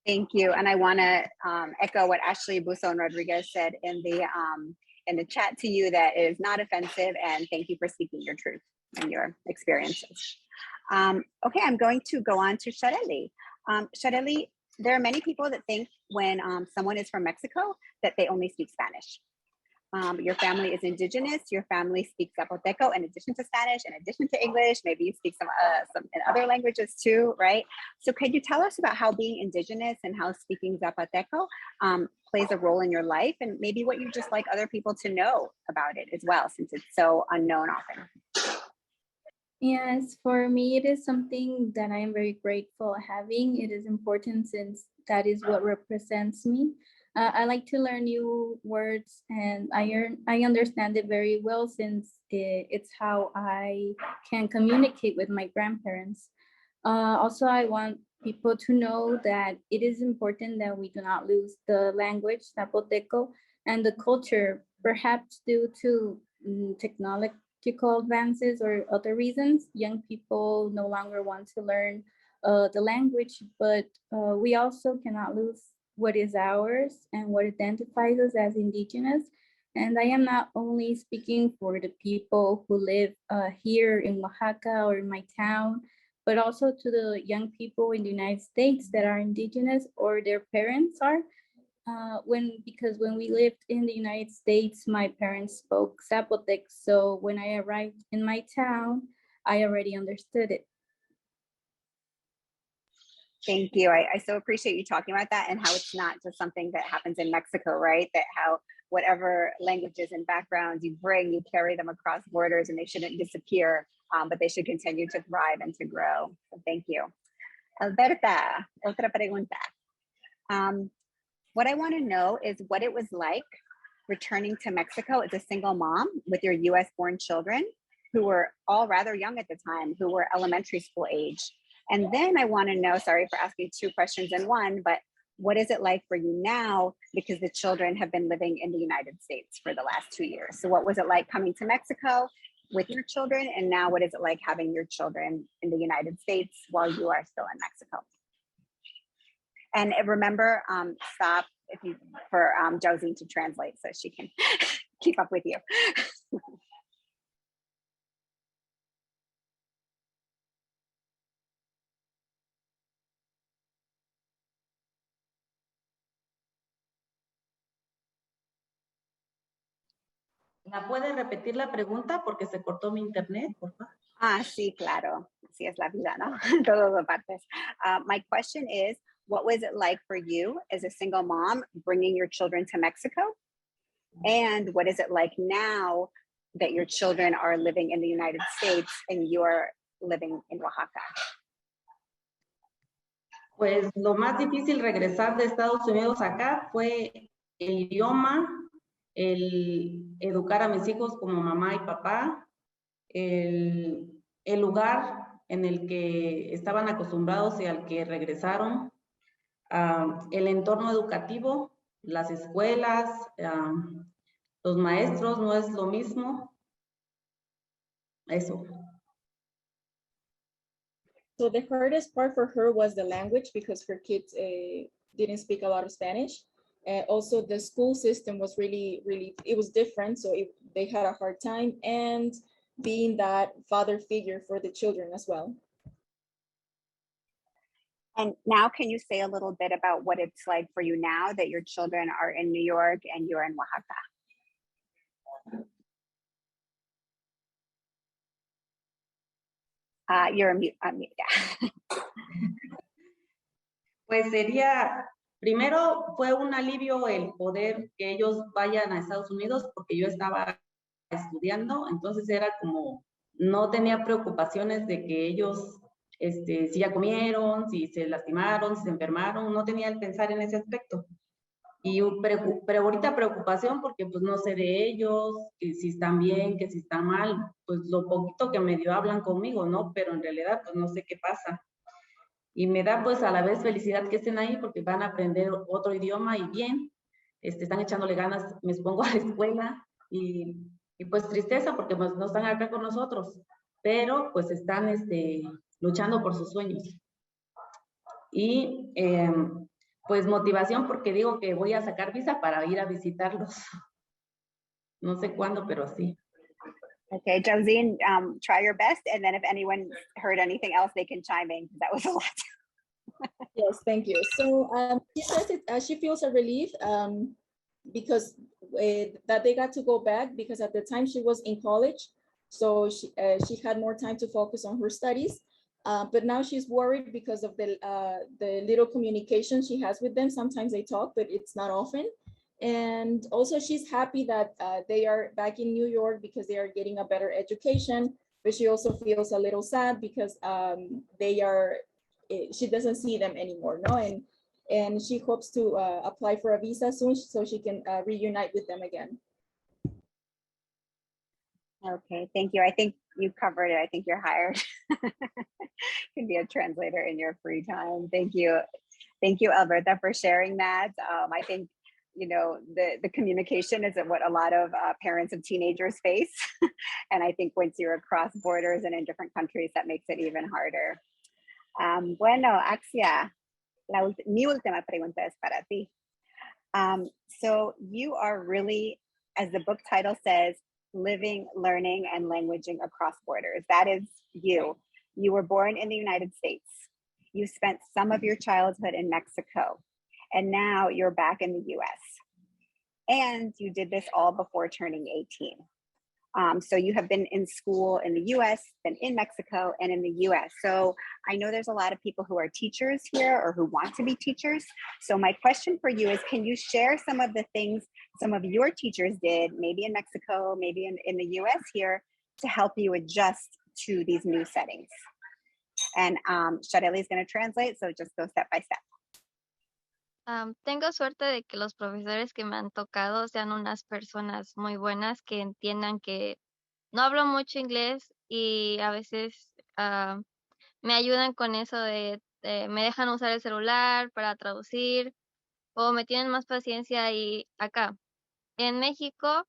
Thank you. And I want to echo what Ashley Buson Rodriguez said in the chat to you, that it is not offensive, and thank you for speaking your truth and your experiences. Okay, I'm going to go on to Shareli. Shareli, there are many people that think when someone is from Mexico that they only speak Spanish. Your family is indigenous, your family speaks Zapoteco in addition to Spanish, in addition to English, maybe you speak some in other languages too, right? So could you tell us about how being indigenous and how speaking Zapoteco plays a role in your life, and maybe what you just like other people to know about it as well, since it's so unknown often? Yes, for me, it is something that I am very grateful having. It is important since that is what represents me. I like to learn new words, and I understand it very well since it's how I can communicate with my grandparents. Also, I want people to know that it is important that we do not lose the language, Zapoteco, and the culture, perhaps due to technological advances or other reasons. Young people no longer want to learn the language, but we also cannot lose what is ours and what identifies us as indigenous. And I am not only speaking for the people who live here in Oaxaca or in my town, but also to the young people in the United States that are indigenous or their parents are. Because when we lived in the United States, my parents spoke Zapotec. So when I arrived in my town, I already understood it. Thank you. I so appreciate you talking about that, and how it's not just something that happens in Mexico, right? That how whatever languages and backgrounds you bring, you carry them across borders, and they shouldn't disappear, but they should continue to thrive and to grow. So thank you. Alberta, otra pregunta. What I want to know is what it was like returning to Mexico as a single mom with your US born children, who were all rather young at the time, who were elementary school age. And then I want to know, sorry for asking two questions in one, but what is it like for you now? Because the children have been living in the United States for the last 2 years. So what was it like coming to Mexico with your children? And now what is it like having your children in the United States while you are still in Mexico? And remember, stop if you for Yauzin to translate so she can keep up with you. ¿La puede repetir la pregunta porque se cortó mi internet, por favor? Sí, claro. Así es la vida, ¿no? Todas las partes. My question is, what was it like for you as a single mom bringing your children to Mexico? And what is it like now that your children are living in the United States and you're living in Oaxaca? Pues lo más difícil regresar de Estados Unidos acá fue el idioma, el educar a mis hijos como mamá y papá, el lugar en el que estaban acostumbrados y al que regresaron, el entorno educativo, las escuelas, los maestros, no es lo mismo. Eso. So the hardest part for her was the language because her kids didn't speak a lot of Spanish. Also, the school system was really, it was different. So they had a hard time, and being that father figure for the children as well. And now can you say a little bit about what it's like for you now that your children are in New York and you're in Oaxaca? You're on mute, yeah. Pues sería, primero fue un alivio el poder que ellos vayan a Estados Unidos porque yo estaba estudiando, entonces era como, no tenía preocupaciones de que ellos, si ya comieron, si se lastimaron, si se enfermaron, no tenía el pensar en ese aspecto. Pero ahorita preocupación porque pues no sé de ellos, que si están bien, que si están mal, pues lo poquito que medio hablan conmigo, ¿no? Pero en realidad pues no sé qué pasa. Y me da pues a la vez felicidad que estén ahí porque van a aprender otro idioma y bien, están echándole ganas, me expongo a la escuela y pues tristeza porque pues no están acá con nosotros, pero pues están luchando por sus sueños. Y pues motivación porque digo que voy a sacar visa para ir a visitarlos. No sé cuándo, pero sí. Okay, Yauzin, try your best, and then if anyone heard anything else, they can chime in, because that was a lot. Yes, thank you. So she says she feels a relief because that they got to go back, because at the time she was in college, so she had more time to focus on her studies. But now she's worried because of the little communication she has with them. Sometimes they talk, but it's not often. And also she's happy that they are back in New York because they are getting a better education, but she also feels a little sad because she doesn't see them anymore, no? And she hopes to apply for a visa soon so she can reunite with them again. Okay, thank you. I think you covered it. I think you're hired. You can be a translator in your free time. Thank you. Thank you, Alberta, for sharing that. I think, you know, the communication is what a lot of parents of teenagers face. And I think once you're across borders and in different countries, that makes it even harder. Bueno, Axia, mi última pregunta es para ti. So you are really, as the book title says, living, learning, and languaging across borders. That is you. You were born in the United States. You spent some of your childhood in Mexico, and now you're back in the US. And you did this all before turning 18. So you have been in school in the US, then in Mexico, and in the US. So I know there's a lot of people who are teachers here or who want to be teachers. So my question for you is, can you share some of the things some of your teachers did, maybe in Mexico, maybe in the US here, to help you adjust to these new settings? And Shareli is going to translate, so just go step by step. Tengo suerte de que los profesores que me han tocado sean unas personas muy buenas que entiendan que no hablo mucho inglés y a veces me ayudan con eso de me dejan usar el celular para traducir o me tienen más paciencia. Y acá en México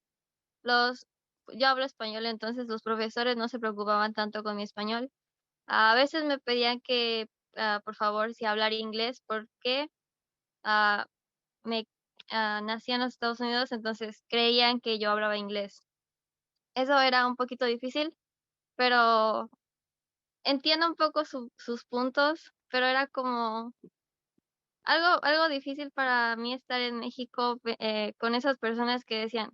yo hablo español, entonces los profesores no se preocupaban tanto con mi español. A veces me pedían que por favor si hablar inglés porque nací en los Estados Unidos, entonces creían que yo hablaba inglés. Eso era un poquito difícil, pero entiendo un poco sus puntos, pero era como algo difícil para mí estar en México con esas personas que decían,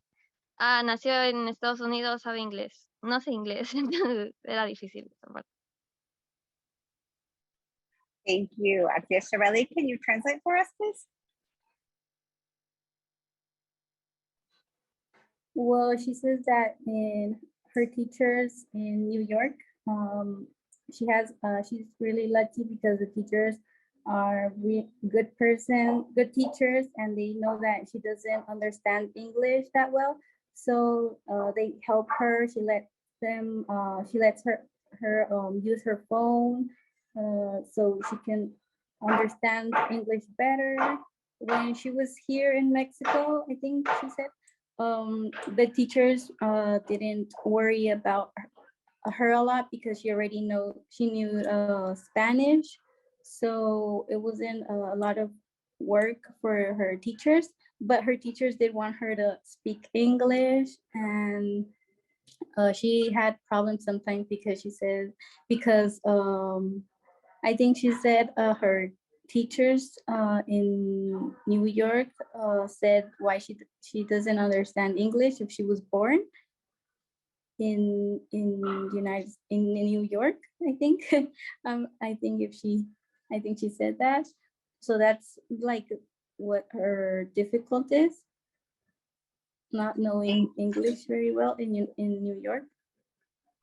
nació en Estados Unidos, sabe inglés. No sé inglés, entonces era difícil esa parte. Thank you. Axianeydt, can you translate for us, please? Well, she says that in her teachers in New York, she's really lucky because the teachers are good teachers, and they know that she doesn't understand English that well. So they help her. She lets her use her phone so she can understand English better. When she was here in Mexico, I think she said, the teachers didn't worry about her a lot because she knew Spanish. So it wasn't a lot of work for her teachers, but her teachers did want her to speak English, and she had problems sometimes because I think she said her teachers in New York said why she doesn't understand English if she was born in New York, I think. I think she said that. So that's like what her difficult is, not knowing English very well in New York.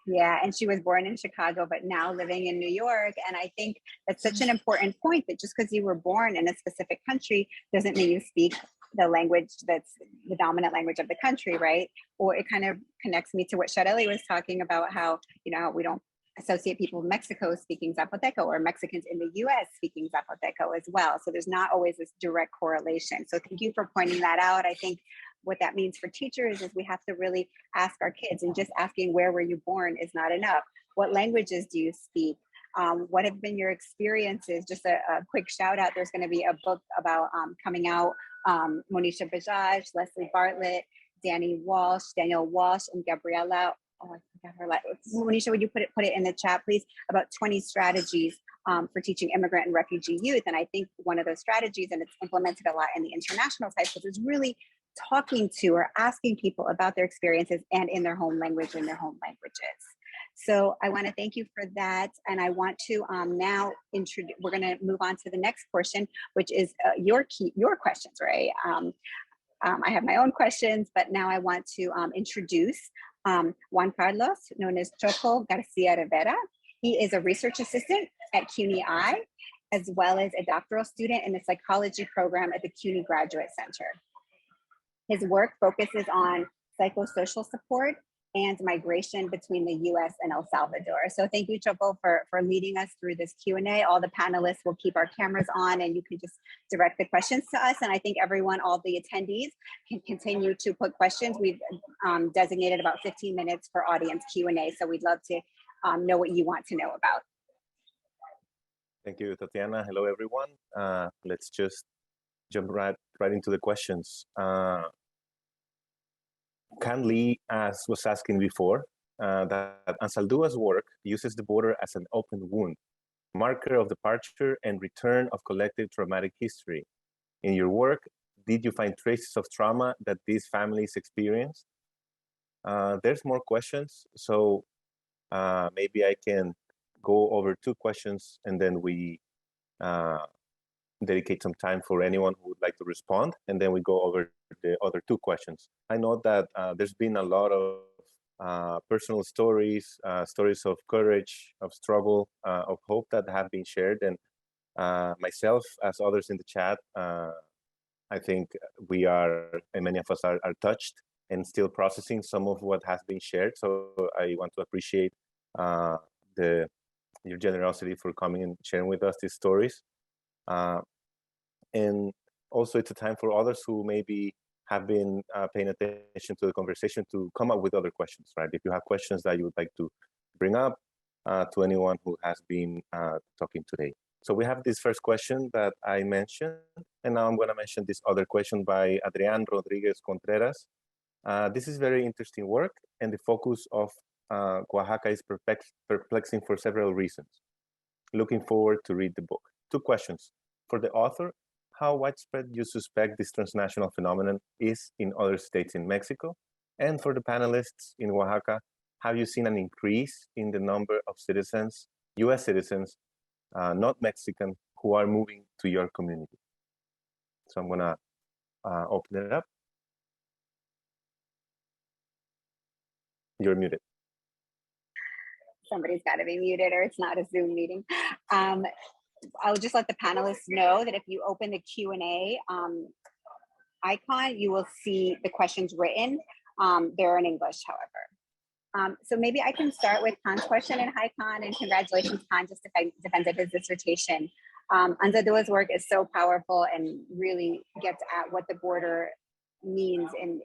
Yeah, and she was born in Chicago, but now living in New York. And I think that's such an important point, that just because you were born in a specific country doesn't mean you speak the language that's the dominant language of the country, right? Or it kind of connects me to what Shareli was talking about, how, we don't associate people in Mexico speaking Zapoteco, or Mexicans in the US speaking Zapoteco as well. So there's not always this direct correlation. So thank you for pointing that out. I think what that means for teachers is we have to really ask our kids, and just asking where were you born is not enough. What languages do you speak? What have been your experiences? Just a quick shout out. There's going to be a book about coming out. Monisha Bajaj, Leslie Bartlett, Daniel Walsh, and Gabriela. Oh, I forgot her last. Monisha, would you put it in the chat, please? About 20 strategies for teaching immigrant and refugee youth. And I think one of those strategies, and it's implemented a lot in the international high schools, is really talking to or asking people about their experiences and in their home language, in their home languages. So I want to thank you for that. And I want to now introduce, we're going to move on to the next portion, which is your questions, right? I have my own questions, but now I want to introduce Juan Carlos, known as Choco Garcia Rivera. He is a research assistant at CUNY IIE, as well as a doctoral student in the psychology program at the CUNY Graduate Center. His work focuses on psychosocial support and migration between the US and El Salvador. So thank you, Choco, for leading us through this Q&A. All the panelists will keep our cameras on, and you can just direct the questions to us. And I think everyone, all the attendees, can continue to put questions. We've designated about 15 minutes for audience Q&A. So we'd love to know what you want to know about. Thank you, Tatyana. Hello, everyone. Let's just jump right into the questions. Can Lee, as was asking before, that Ansaldua's work uses the border as an open wound, marker of departure and return of collective traumatic history. In your work, did you find traces of trauma that these families experienced? There's more questions, so maybe I can go over 2 questions, and then we dedicate some time for anyone who would like to respond, and then we go over the other 2 questions. I know that there's been a lot of personal stories, stories of courage, of struggle, of hope that have been shared, and myself, as others in the chat, I think we are, and many of us are touched and still processing some of what has been shared. So I want to appreciate your generosity for coming and sharing with us these stories. And also it's a time for others who maybe have been paying attention to the conversation to come up with other questions, right? If you have questions that you would like to bring up to anyone who has been talking today. So we have this first question that I mentioned, And now I'm going to mention this other question by Adrián Rodríguez Contreras. This is very interesting work, and the focus of Oaxaca is perplexing for several reasons. Looking forward to read the book. Two questions. For the author, how widespread you suspect this transnational phenomenon is in other states in Mexico? And for the panelists in Oaxaca, have you seen an increase in the number of citizens, US citizens, not Mexican, who are moving to your community? So I'm gonna open it up. You're muted. Somebody's got to be muted, or it's not a Zoom meeting. I'll just let the panelists know that if you open the Q&A icon, you will see the questions written. They're in English, however. So maybe I can start with Khan's question. And hi, Khan, and congratulations, Khan, just defended his dissertation. Anzadua's work is so powerful and really gets at what the border means in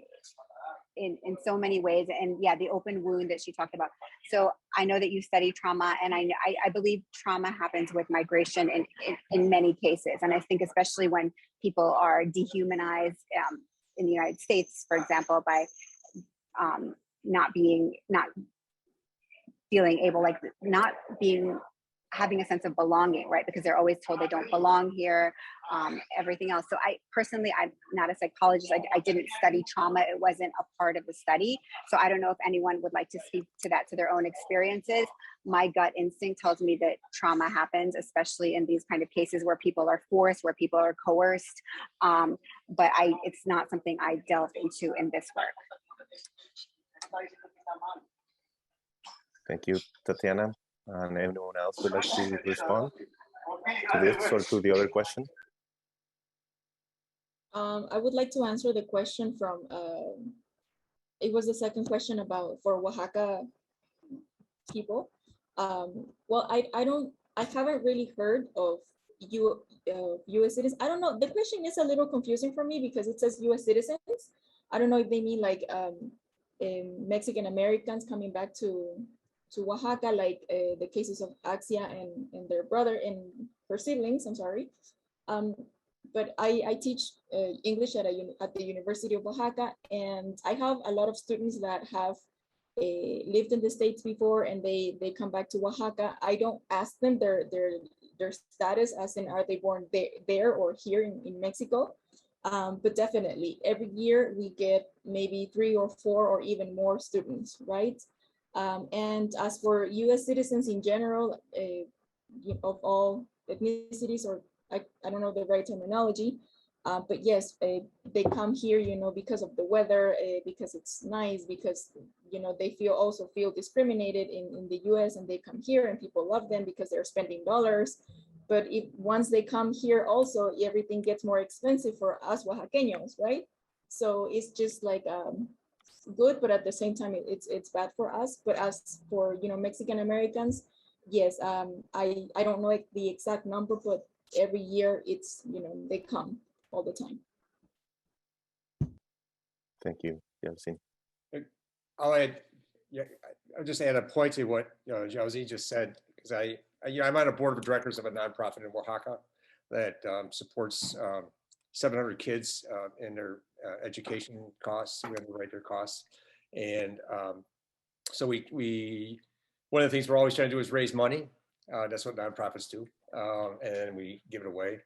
so many ways. And yeah, the open wound that she talked about. So I know that you study trauma, and I believe trauma happens with migration in many cases. And I think especially when people are dehumanized in the United States, for example, by not feeling able, like not having a sense of belonging, right? Because they're always told they don't belong here, everything else. So I'm not a psychologist. I didn't study trauma. It wasn't a part of the study. So I don't know if anyone would like to speak to that, to their own experiences. My gut instinct tells me that trauma happens, especially in these kind of cases where people are forced, where people are coerced. But it's not something I delved into in this work. Thank you, Tatyana. And anyone else would like to respond to this or to the other question? I would like to answer the question from, it was the second question for Oaxaca people. Well, I haven't really heard of US citizens. I don't know, the question is a little confusing for me because it says US citizens. I don't know if they mean like Mexican Americans coming back to Oaxaca, like the cases of Axianeydt and their brother and her siblings, I'm sorry. But I teach English at the University of Oaxaca, and I have a lot of students that have lived in the States before, and they come back to Oaxaca. I don't ask them their status, as in are they born there or here in Mexico. But definitely every year we get maybe 3 or 4 or even more students, right? And as for US citizens in general, of all ethnicities, or I don't know the right terminology, but yes, they come here, because of the weather, because it's nice, because, they also feel discriminated in the US, and they come here and people love them because they're spending dollars. But once they come here also, everything gets more expensive for us Oaxaqueños, right? So it's just like, good, but at the same time it's bad for us. But as for Mexican Americans, yes, I don't know the exact number, but every year it's they come all the time. Thank you, Yauzin. I'll just add a point to what Yauzin just said, because I'm on a board of directors of a nonprofit in Oaxaca that supports 700 kids in their education costs. We underwrite their costs. And so we one of the things we're always trying to do is raise money. That's what nonprofits do. And we give it away.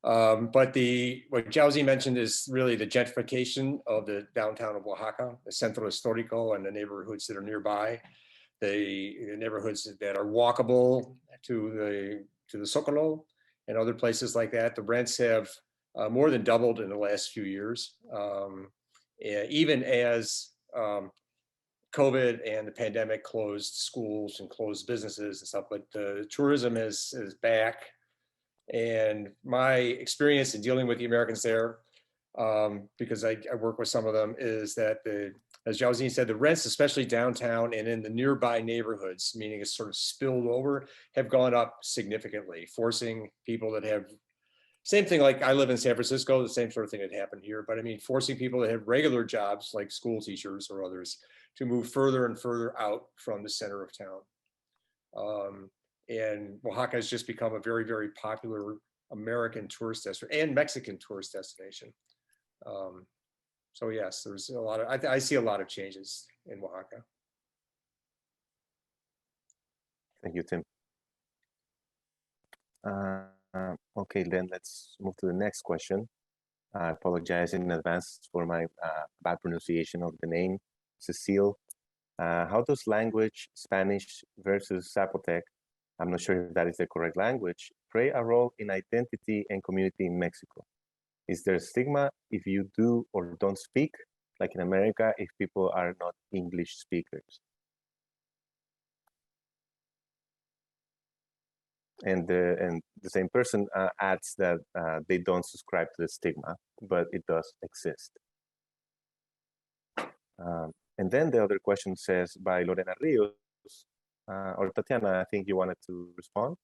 But what Yauzin mentioned is really the gentrification of the downtown of Oaxaca, the Centro Histórico, and the neighborhoods that are nearby, the neighborhoods that are walkable to the Zócalo and other places like that. The rents have more than doubled in the last few years, even as COVID and the pandemic closed schools and closed businesses and stuff. But the tourism is back. And my experience in dealing with the Americans there, because I work with some of them, is that as Yauzin said, the rents, especially downtown and in the nearby neighborhoods, meaning it's sort of spilled over, have gone up significantly, forcing people that have, same thing like I live in San Francisco, the same sort of thing that happened here, but I mean, forcing people that have regular jobs like school teachers or others to move further and further out from the center of town. And Oaxaca has just become a very, very popular American tourist destination and Mexican tourist destination. So yes, there's a lot of, I see a lot of changes in Oaxaca. Thank you, Tim. Okay, then let's move to the next question. I apologize in advance for my bad pronunciation of the name, Cecile. How does language, Spanish versus Zapotec, I'm not sure if that is the correct language, play a role in identity and community in Mexico? Is there a stigma if you do or don't speak, like in America, if people are not English speakers? And the same person adds that they don't subscribe to the stigma, but it does exist. And then the other question says by Lorena Rios, or Tatyana, I think you wanted to respond.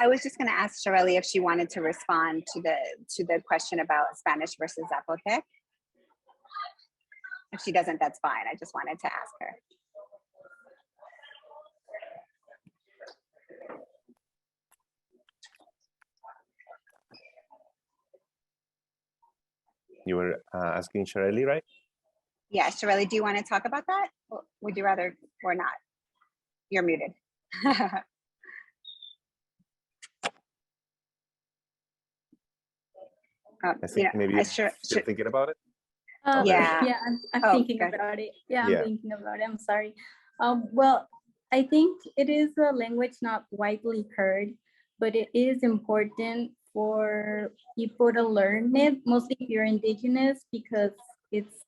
I was just going to ask Shirley if she wanted to respond to the question about Spanish versus Zapotec. If she doesn't, that's fine. I just wanted to ask her. You were asking Shirley, right? Yeah, Shirley, do you want to talk about that? Or would you rather or not? You're muted. I think maybe you're still thinking about it. Yeah. Yeah, I'm thinking about it. Yeah, I'm thinking about it. I'm sorry. Well, I think it is a language not widely heard, but it is important for people to learn it, mostly if you're indigenous, because it's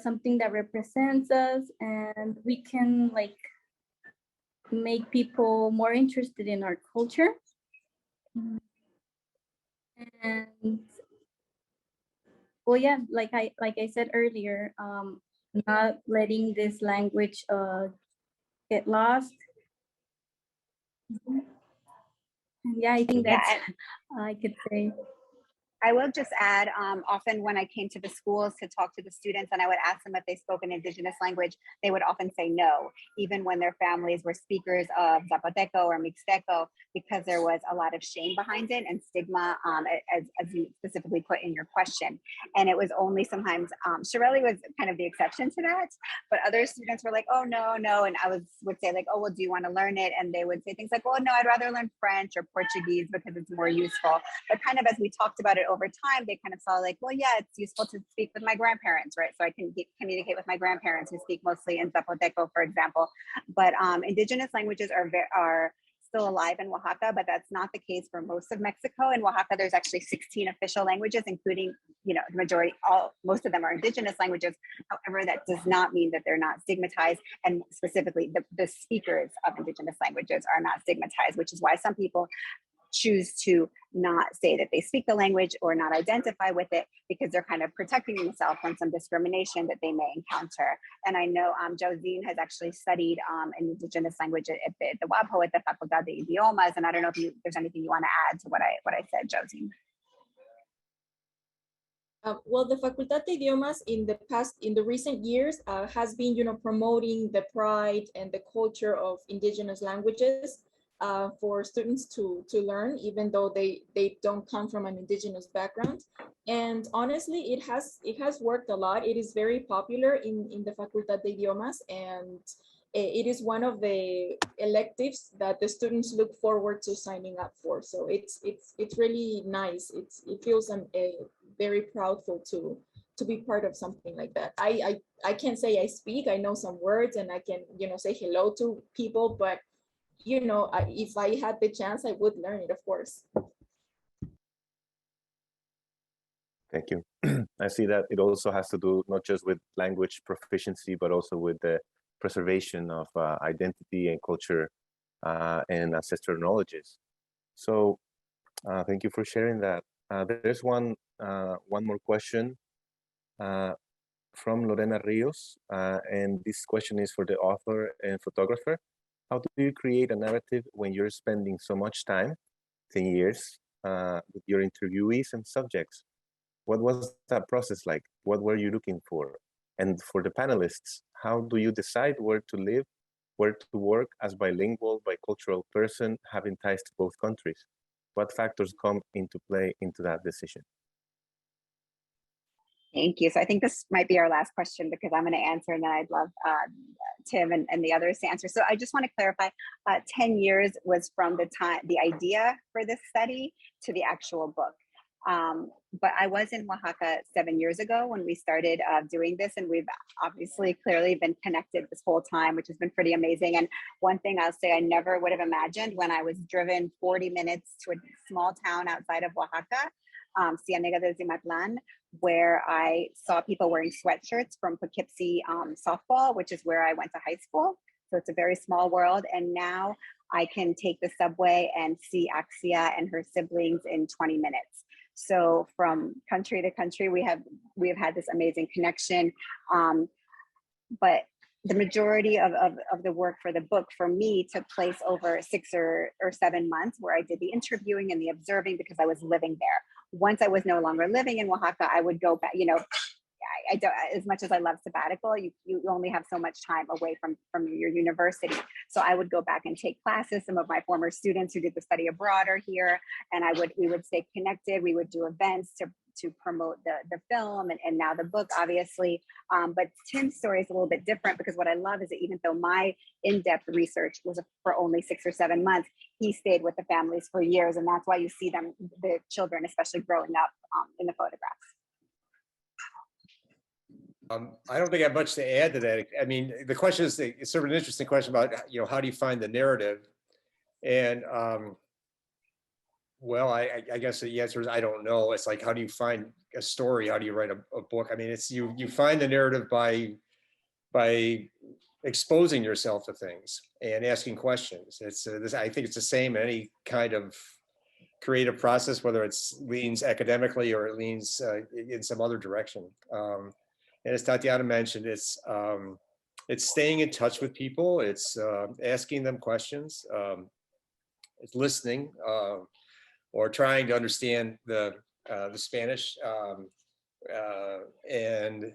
something that represents us, and we can like make people more interested in our culture. And well, yeah, like I said earlier, not letting this language get lost. And yeah, I think that's all I could say. I will just add, often when I came to the schools to talk to the students and I would ask them if they spoke an indigenous language, they would often say no, even when their families were speakers of Zapoteco or Mixteco, because there was a lot of shame behind it and stigma, as you specifically put in your question. And it was only sometimes, Shirley was kind of the exception to that, but other students were like, oh, no. And I would say like, oh, well, do you want to learn it? And they would say things like, oh, no, I'd rather learn French or Portuguese because it's more useful. But kind of as we talked about it over time, they kind of saw like, well, yeah, it's useful to speak with my grandparents, right? So I can communicate with my grandparents who speak mostly in Zapoteco, for example. But indigenous languages are still alive in Oaxaca, but that's not the case for most of Mexico. In Oaxaca, there's actually 16 official languages, including, the majority, most of them are indigenous languages. However, that does not mean that they're not stigmatized. And specifically, the speakers of indigenous languages are not stigmatized, which is why some people choose to not say that they speak the language or not identify with it, because they're kind of protecting themselves from some discrimination that they may encounter. And I know Yauzin has actually studied an indigenous language at the UABJO at the Facultad de Idiomas, and I don't know if there's anything you want to add to what I said, Yauzin. Well, the Facultad de Idiomas in the recent years has been, promoting the pride and the culture of indigenous languages for students to learn, even though they don't come from an indigenous background. And honestly, it has worked a lot. It is very popular in the Facultad de Idiomas, and it is one of the electives that the students look forward to signing up for. So it's really nice. It feels very proudful to be part of something like that. I can't say I speak. I know some words and I can say hello to people, but if I had the chance, I would learn it, of course. Thank you. I see that it also has to do not just with language proficiency, but also with the preservation of identity and culture and ancestral knowledges. So thank you for sharing that. There's one more question from Lorena Rios, and this question is for the author and photographer. How do you create a narrative when you're spending so much time, 10 years, with your interviewees and subjects? What was that process like? What were you looking for? And for the panelists, how do you decide where to live where to work as bilingual, bicultural person having ties to both countries? What factors come into play into that decision? Thank you. So I think this might be our last question because I'm going to answer, and then I'd love Tim and the others to answer. So I just want to clarify, 10 years was from the idea for this study to the actual book. But I was in Oaxaca 7 years ago when we started doing this, and we've obviously clearly been connected this whole time, which has been pretty amazing. And one thing I'll say, I never would have imagined when I was driven 40 minutes to a small town outside of Oaxaca, Ciénega de Zimatlán, where I saw people wearing sweatshirts from Poughkeepsie softball, which is where I went to high school. So it's a very small world. And now I can take the subway and see Axia and her siblings in 20 minutes. So from country to country, we have had this amazing connection. But the majority of the work for the book for me took place over 6 or 7 months, where I did the interviewing and the observing because I was living there. Once I was no longer living in Oaxaca, I would go back, I don't, as much as I love sabbatical, you only have so much time away from your university. So I would go back and take classes. Some of my former students who did the study abroad are here, and we would stay connected. We would do events to promote the film and now the book, obviously. But Tim's story is a little bit different because what I love is that even though my in-depth research was for only 6 or 7 months, he stayed with the families for years. And that's why you see them, the children, especially growing up in the photographs. I don't think I have much to add to that. I mean, the question is, it's sort of an interesting question about, how do you find the narrative? And well, I guess the answer is, I don't know. It's like, how do you find a story? How do you write a book? I mean, it's you find the narrative by exposing yourself to things and asking questions. It's I think it's the same in any kind of creative process, whether it leans academically or it leans in some other direction. And as Tatyana mentioned, it's staying in touch with people. It's asking them questions. It's listening or trying to understand the Spanish, and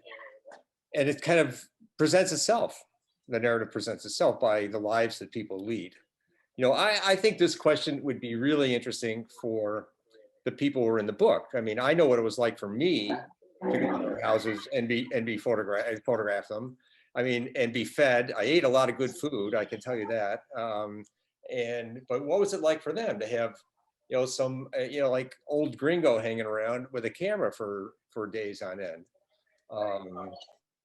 it kind of presents itself. The narrative presents itself by the lives that people lead. I think this question would be really interesting for the people who are in the book. I mean, I know what it was like for me to go to their houses and be photograph them. I mean, and be fed. I ate a lot of good food, I can tell you that. But what was it like for them to have, some, like old gringo hanging around with a camera for days on end?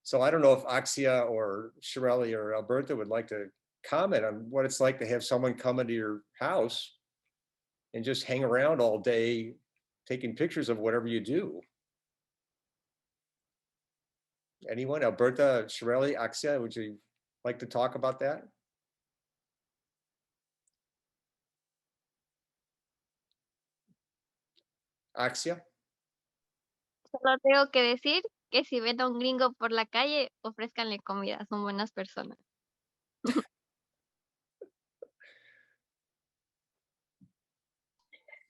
So I don't know if Axia or Shirley or Alberta would like to comment on what it's like to have someone come into your house and just hang around all day taking pictures of whatever you do. Anyone? Alberta, Shirley, Axia, would you like to talk about that? Axia? Solo tengo que decir que si ven a un gringo por la calle, ofrézcanle comida, son buenas personas.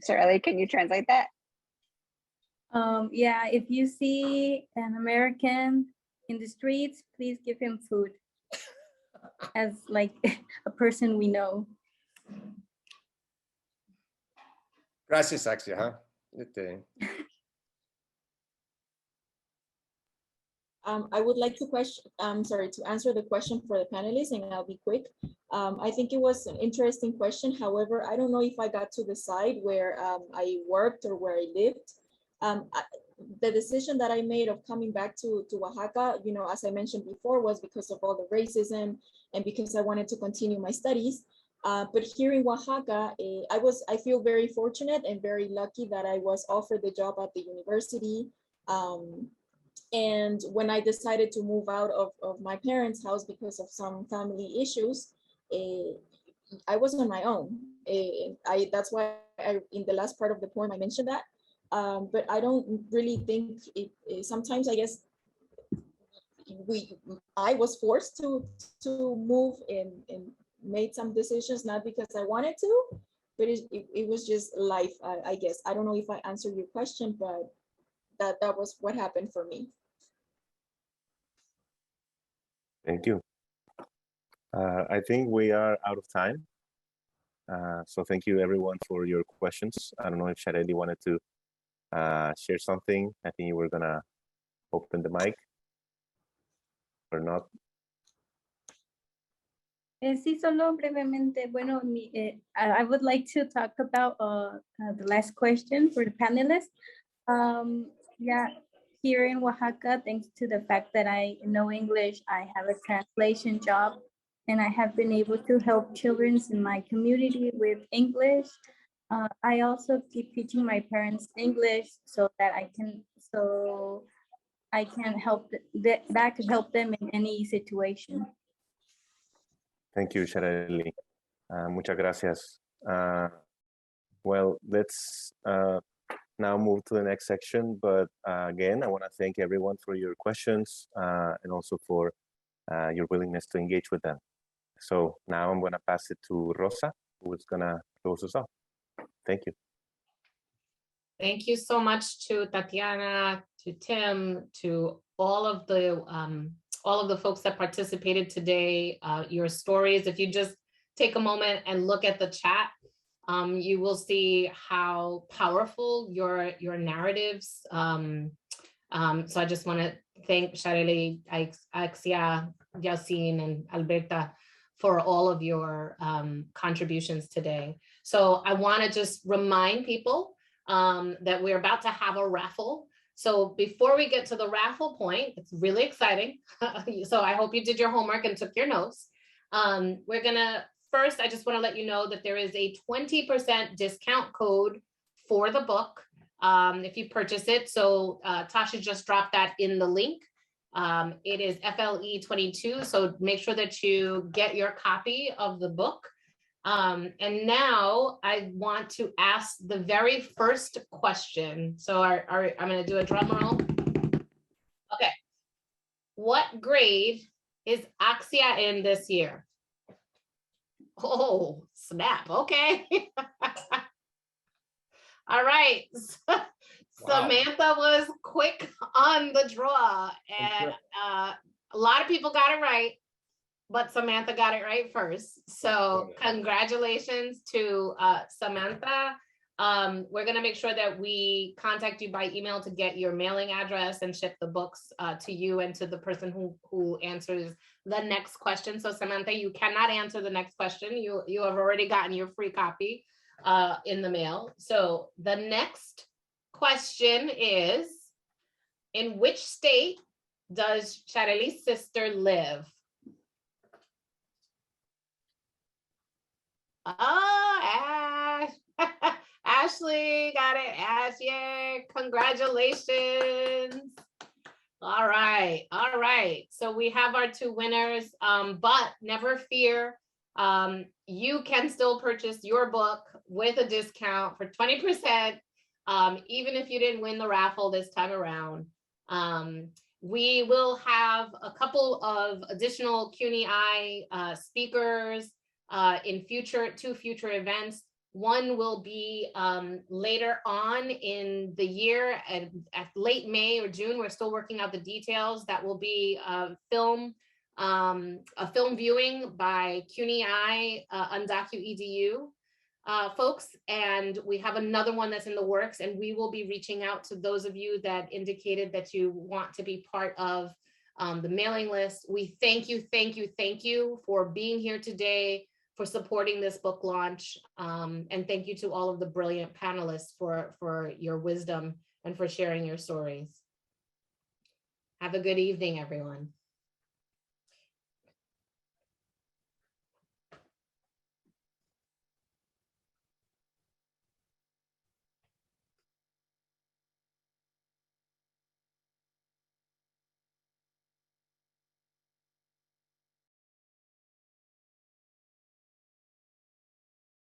Shirley, can you translate that? Yeah, if you see an American in the streets, please give him food as like a person we know. Gracias, Axia. Huh? I would like to to answer the question for the panelists, and I'll be quick. I think it was an interesting question. However, I don't know if I got to decide where I worked or where I lived. The decision that I made of coming back to Oaxaca, as I mentioned before, was because of all the racism and because I wanted to continue my studies. But here in Oaxaca, I feel very fortunate and very lucky that I was offered the job at the university. And when I decided to move out of my parents' house because of some family issues, I was on my own. That's why in the last part of the poem, I mentioned that. But I don't really think sometimes I guess I was forced to move and made some decisions, not because I wanted to, but it was just life, I guess. I don't know if I answered your question, but that was what happened for me. Thank you. I think we are out of time. So thank you everyone for your questions. I don't know if Shareli wanted to share something. I think you were gonna open the mic or not. Sí, solo brevemente. Bueno, I would like to talk about the last question for the panelists. Yeah, here in Oaxaca, thanks to the fact that I know English, I have a translation job, and I have been able to help children in my community with English. I also keep teaching my parents English so that I can help that could help them in any situation. Thank you, Shareli. Muchas gracias. Well, let's now move to the next section. But again, I want to thank everyone for your questions and also for your willingness to engage with them. So now I'm going to pass it to Rosa, who is going to close us off. Thank you. Thank you so much to Tatyana, to Tim, to all of the folks that participated today. Your stories, if you just take a moment and look at the chat, you will see how powerful your narratives. So I just want to thank Shareli, Axia, Yauzin, and Alberta for all of your contributions today. So I want to just remind people that we're about to have a raffle. So before we get to the raffle point, it's really exciting. So I hope you did your homework and took your notes. We're gonna, first, I just wanna let you know that there is a 20% discount code for the book if you purchase it. So Tasha just dropped that in the link. It is FLE22, so make sure that you get your copy of the book. And now I want to ask the very first question. So I'm going to do a drum roll. Okay. What grade is Axia in this year? Oh, snap. Okay. All right. Wow. Samantha was quick on the draw, and a lot of people got it right. But Samantha got it right first. So congratulations to Samantha. We're gonna make sure that we contact you by email to get your mailing address and ship the books to you and to the person who answers the next question. So Samantha, you cannot answer the next question. You have already gotten your free copy in the mail. So the next question is, in which state does Shareli's sister live? Oh, Ash. Ashley got it. Ash, yeah, congratulations. All right. So we have our two winners, but never fear. You can still purchase your book with a discount for 20%, even if you didn't win the raffle this time around. We will have a couple of additional CUNY IIE speakers in two future events. One will be later on in the year at late May or June. We're still working out the details. That will be a film viewing by CUNY IIE UndocuEDU folks. And we have another one that's in the works, and we will be reaching out to those of you that indicated that you want to be part of the mailing list. We thank you for being here today, for supporting this book launch. And thank you to all of the brilliant panelists for your wisdom and for sharing your stories. Have a good evening, everyone.